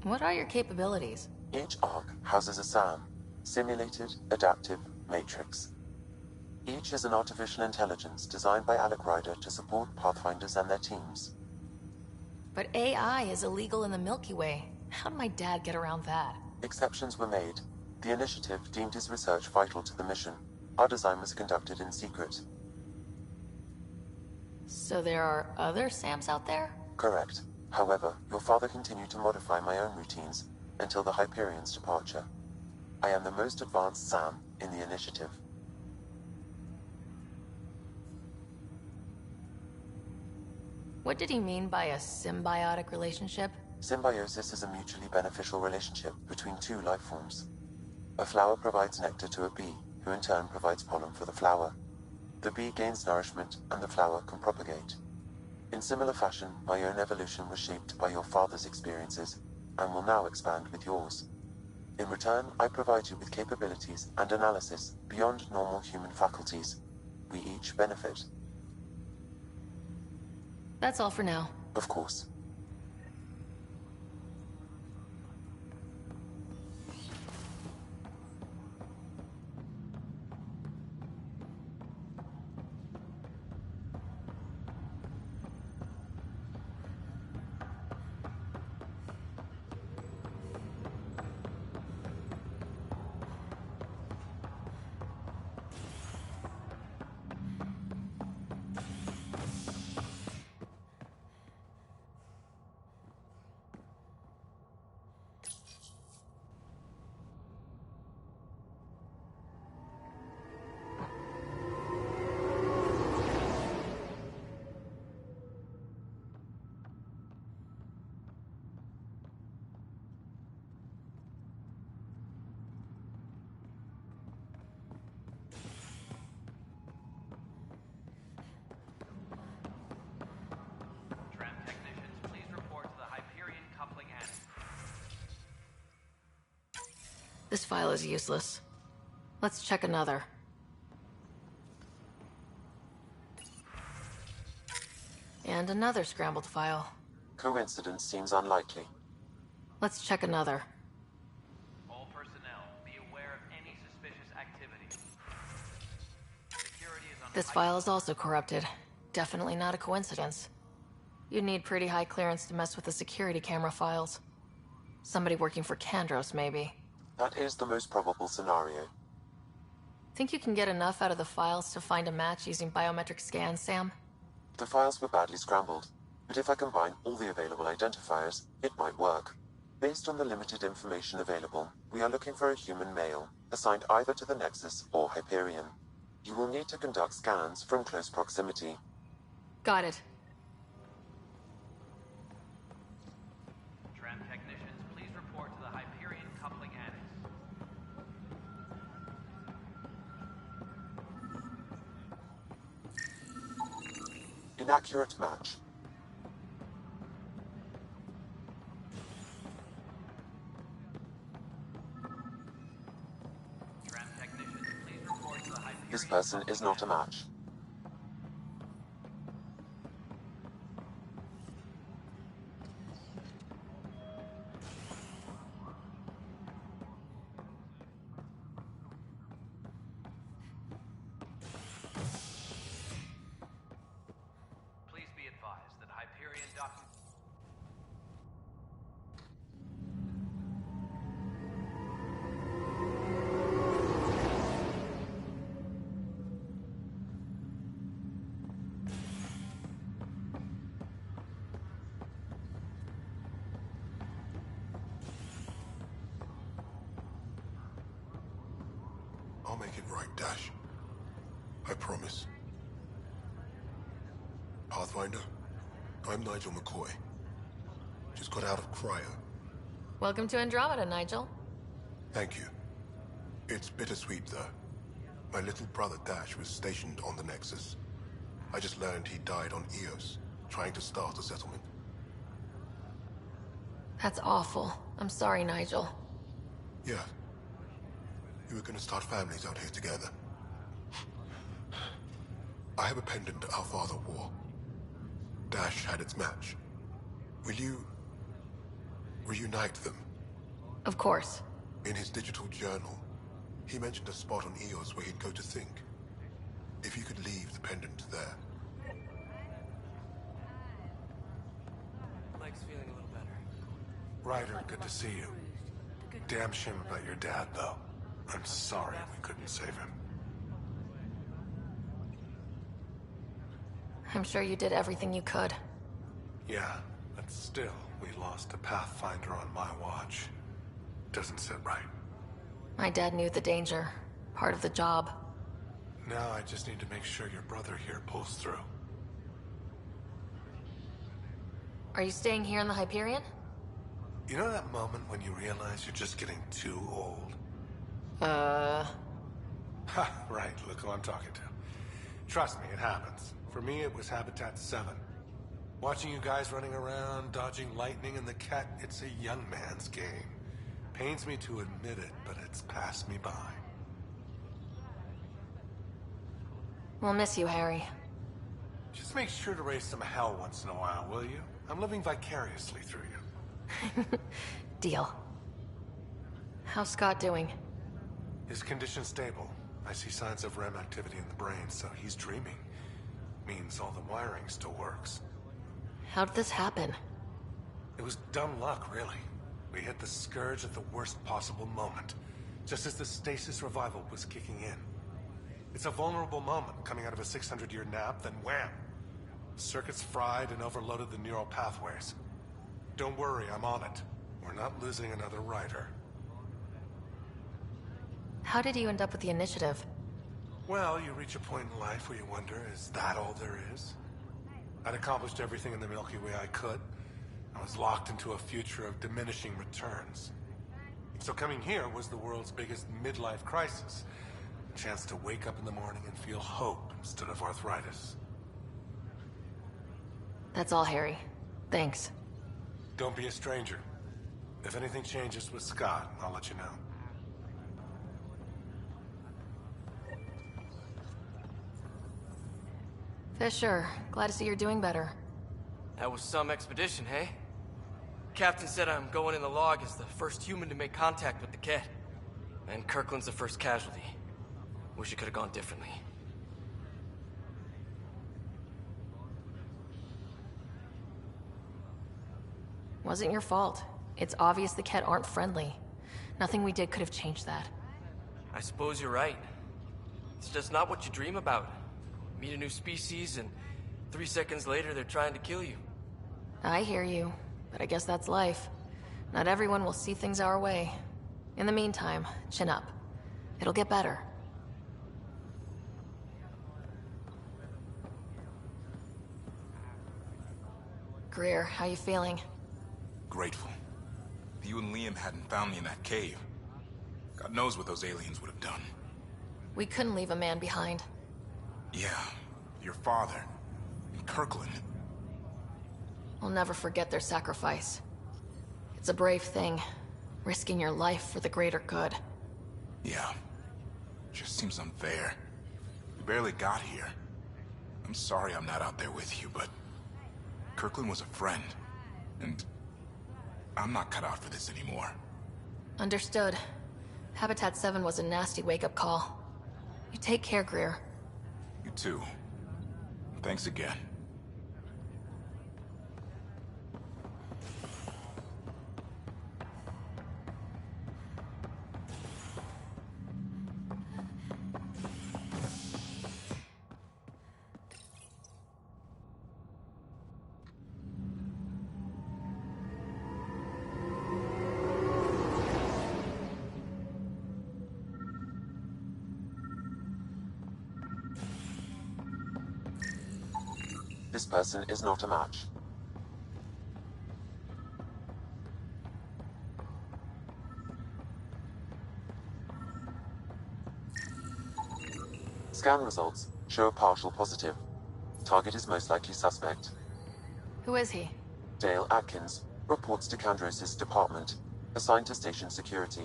What are your capabilities? Each arc houses a SAM, Simulated Adaptive Matrix. Each is an artificial intelligence designed by Alec Ryder to support Pathfinders and their teams. But AI is illegal in the Milky Way. How'd my dad get around that? Exceptions were made. The initiative deemed his research vital to the mission. Our design was conducted in secret. So there are other SAMs out there? Correct. However, your father continued to modify my own routines until the Hyperion's departure. I am the most advanced SAM in the initiative. What did he mean by a symbiotic relationship? Symbiosis is a mutually beneficial relationship between two life forms. A flower provides nectar to a bee, who in turn provides pollen for the flower. The bee gains nourishment, and the flower can propagate. In similar fashion, my own evolution was shaped by your father's experiences, and will now expand with yours. In return, I provide you with capabilities and analysis beyond normal human faculties. We each benefit. That's all for now. Of course. This file is useless. Let's check another. And another scrambled file. Coincidence seems unlikely. Let's check another. All personnel, be aware of any suspicious activity. Security is on This file is also corrupted. Definitely not a coincidence. You'd need pretty high clearance to mess with the security camera files. Somebody working for Kandros, maybe. That is the most probable scenario. Think you can get enough out of the files to find a match using biometric scans, Sam? The files were badly scrambled, but if I combine all the available identifiers, it might work. Based on the limited information available, we are looking for a human male, assigned either to the Nexus or Hyperion. You will need to conduct scans from close proximity. Got it. Tram technicians, please report to the Hyperion coupling annex. Inaccurate match. Tram technicians, please report to the Hyperion. This person is not a match. Please be advised that Hyperion document. I'll make it right, Dash. I promise. Pathfinder, I'm Nigel McCoy. Just got out of cryo. Welcome to Andromeda, Nigel. Thank you. It's bittersweet, though. My little brother Dash was stationed on the Nexus. I just learned he died on Eos, trying to start a settlement. That's awful. I'm sorry, Nigel. Yeah. We were gonna start families out here together. I have a pendant our father wore. Dash had its match. Will you reunite them? Of course. In his digital journal, he mentioned a spot on Eos where he'd go to think. If you could leave the pendant there. Mike's feeling a little better. Ryder, good to see you. Damn shame about your dad, though. I'm sorry we couldn't save him. I'm sure you did everything you could. Yeah, but still, we lost a Pathfinder on my watch. Doesn't sit right. My dad knew the danger. Part of the job. Now I just need to make sure your brother here pulls through. Are you staying here in the Hyperion? You know that moment when you realize you're just getting too old? Ha, right, look who I'm talking to. Trust me, it happens. For me, it was Habitat 7. Watching you guys running around, dodging lightning and the cat, it's a young man's game. Pains me to admit it, but it's passed me by. We'll miss you, Harry. Just make sure to raise some hell once in a while, will you? I'm living vicariously through you. Deal. How's Scott doing? His condition's stable. I see signs of REM activity in the brain, so he's dreaming. Means all the wiring still works. How did this happen? It was dumb luck, really. We hit the Scourge at the worst possible moment, just as the stasis revival was kicking in. It's a vulnerable moment, coming out of a 600-year nap, then wham! The circuits fried and overloaded the neural pathways. Don't worry, I'm on it. We're not losing another Ryder. How did you end up with the initiative? Well, you reach a point in life where you wonder, is that all there is? I'd accomplished everything in the Milky Way I could. I was locked into a future of diminishing returns. So coming here was the world's biggest midlife crisis. A chance to wake up in the morning and feel hope instead of arthritis. That's all, Harry. Thanks. Don't be a stranger. If anything changes with Scott, I'll let you know. Fisher, glad to see you're doing better. That was some expedition, hey? Captain said I'm going in the log as the first human to make contact with the Ket. And Kirkland's the first casualty. Wish it could have gone differently. Wasn't your fault. It's obvious the Ket aren't friendly. Nothing we did could have changed that. I suppose you're right. It's just not what you dream about. Meet a new species and 3 seconds later they're trying to kill you. I hear you, but I guess that's life. Not everyone will see things our way. In the meantime, chin up. It'll get better. Greer, how you feeling? Grateful. If you and Liam hadn't found me in that cave, God knows what those aliens would have done. We couldn't leave a man behind. Yeah, your father, and Kirkland. I'll never forget their sacrifice. It's a brave thing, risking your life for the greater good. Yeah, just seems unfair. We barely got here. I'm sorry I'm not out there with you, but Kirkland was a friend, and I'm not cut out for this anymore. Understood. Habitat 7 was a nasty wake-up call. You take care, Greer. You too. Thanks again. This person is not a match. Scan results show a partial positive. Target is most likely suspect. Who is he? Dale Atkins, reports to Kandros' department, assigned to station security.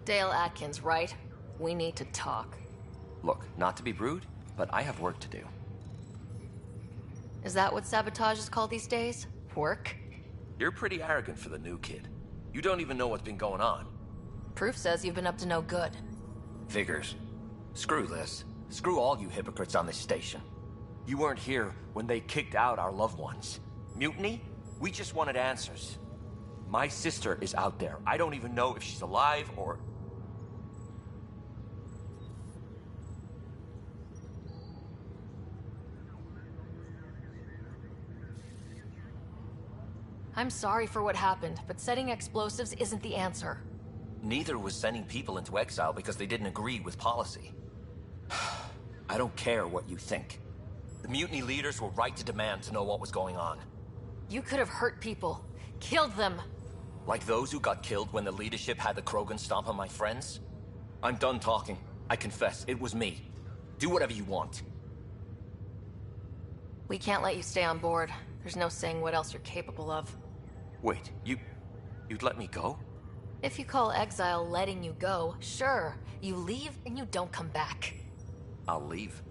Dale Atkins, right? We need to talk. Look, not to be rude, but I have work to do. Is that what sabotage is called these days? Work? You're pretty arrogant for the new kid. You don't even know what's been going on. Proof says you've been up to no good. Figures. Screw this. Screw all you hypocrites on this station. You weren't here when they kicked out our loved ones. Mutiny? We just wanted answers. My sister is out there. I don't even know if she's alive or... I'm sorry for what happened, but setting explosives isn't the answer. Neither was sending people into exile because they didn't agree with policy. I don't care what you think. The mutiny leaders were right to demand to know what was going on. You could have hurt people. Killed them. Like those who got killed when the leadership had the Krogan stomp on my friends? I'm done talking. I confess, it was me. Do whatever you want. We can't let you stay on board. There's no saying what else you're capable of. Wait, you'd let me go? If you call exile letting you go, sure. You leave and you don't come back. I'll leave.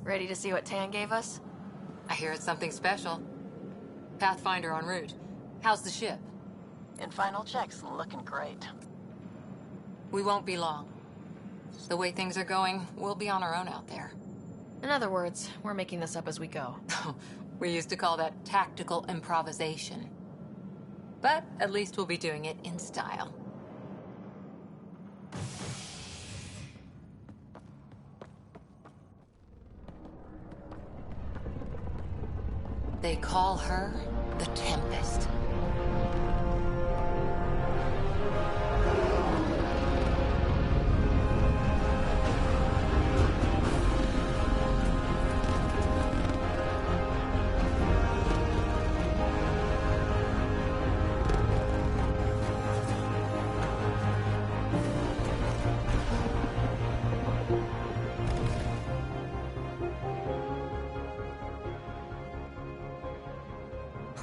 Ready to see what Tan gave us? I hear it's something special. Pathfinder en route. How's the ship? In final checks, looking great. We won't be long. The way things are going, we'll be on our own out there. In other words, we're making this up as we go. We used to call that tactical improvisation. But at least we'll be doing it in style. They call her the Tempest.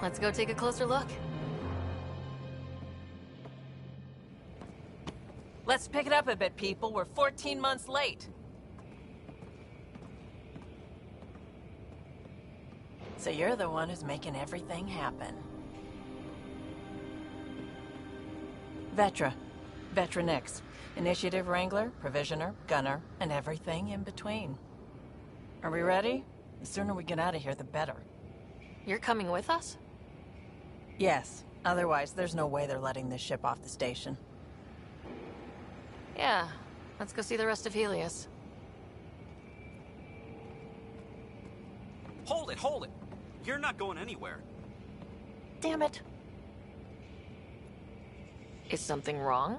Let's go take a closer look. Let's pick it up a bit, people. We're 14 months late. So you're the one who's making everything happen. Vetra. Vetra Nix. Initiative Wrangler, Provisioner, Gunner, and everything in between. Are we ready? The sooner we get out of here, the better. You're coming with us? Yes. Otherwise, there's no way they're letting this ship off the station. Yeah. Let's go see the rest of Helios. Hold it, hold it! You're not going anywhere. Damn it. Is something wrong?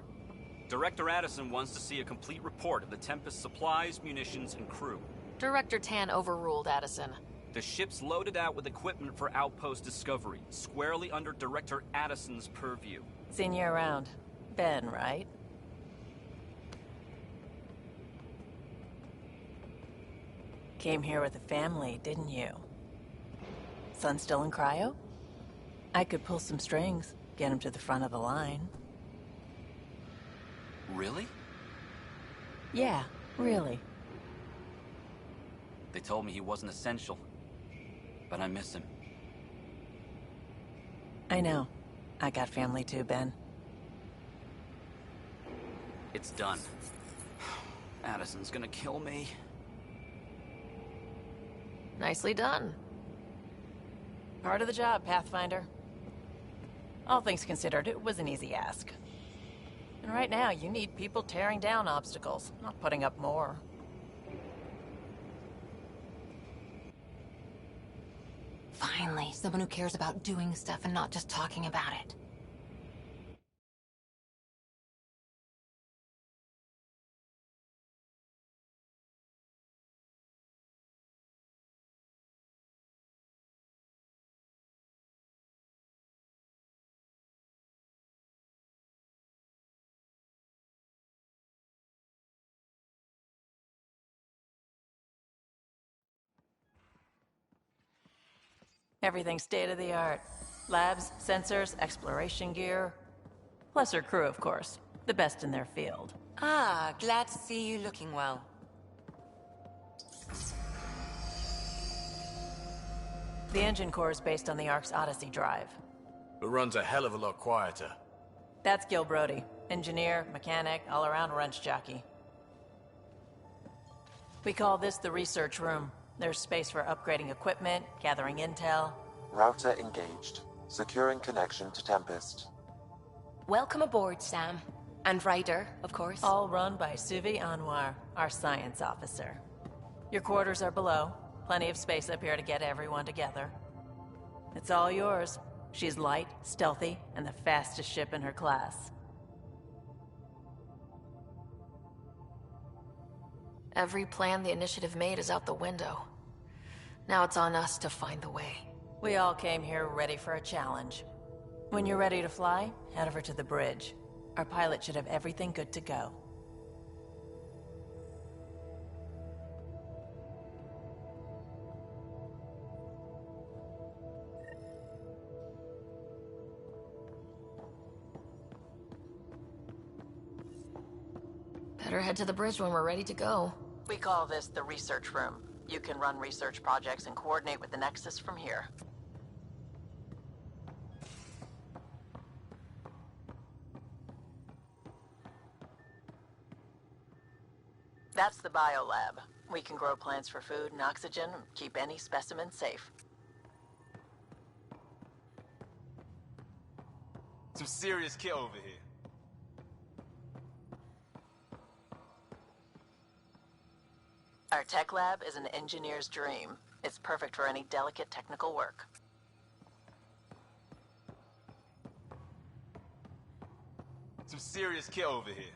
Director Addison wants to see a complete report of the Tempest's supplies, munitions, and crew. Director Tan overruled Addison. The ship's loaded out with equipment for outpost discovery, squarely under Director Addison's purview. Seen you around. Ben, right? Came here with a family, didn't you? Son still in cryo? I could pull some strings, get him to the front of the line. Really? Yeah, really. They told me he wasn't essential, but I miss him. I know. I got family too, Ben. It's done. Addison's gonna kill me. Nicely done. Part of the job, Pathfinder. All things considered, it was an easy ask. And right now, you need people tearing down obstacles, not putting up more. Finally, someone who cares about doing stuff and not just talking about it. Everything's state-of-the-art. Labs, sensors, exploration gear. Plus her crew, of course. The best in their field. Ah, glad to see you looking well. The engine core is based on the Ark's Odyssey drive. It runs a hell of a lot quieter. That's Gil Brody. Engineer, mechanic, all-around wrench jockey. We call this the research room. There's space for upgrading equipment, gathering intel. Router engaged. Securing connection to Tempest. Welcome aboard, Sam. And Ryder, of course. All run by Suvi Anwar, our science officer. Your quarters are below. Plenty of space up here to get everyone together. It's all yours. She's light, stealthy, and the fastest ship in her class. Every plan the Initiative made is out the window. Now it's on us to find the way. We all came here ready for a challenge. When you're ready to fly, head over to the bridge. Our pilot should have everything good to go. Better head to the bridge when we're ready to go. We call this the research room. You can run research projects and coordinate with the Nexus from here. That's the biolab. We can grow plants for food and oxygen, keep any specimen safe. Some serious kit over here. Our tech lab is an engineer's dream. It's perfect for any delicate technical work. Some serious kit over here.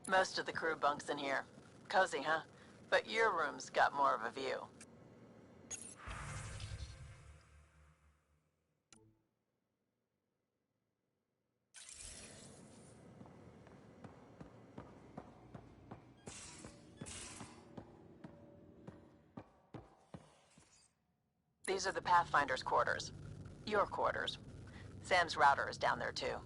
Most of the crew bunks in here. Cozy, huh? But your room's got more of a view. These are the Pathfinder's quarters. Your quarters. Sam's router is down there too.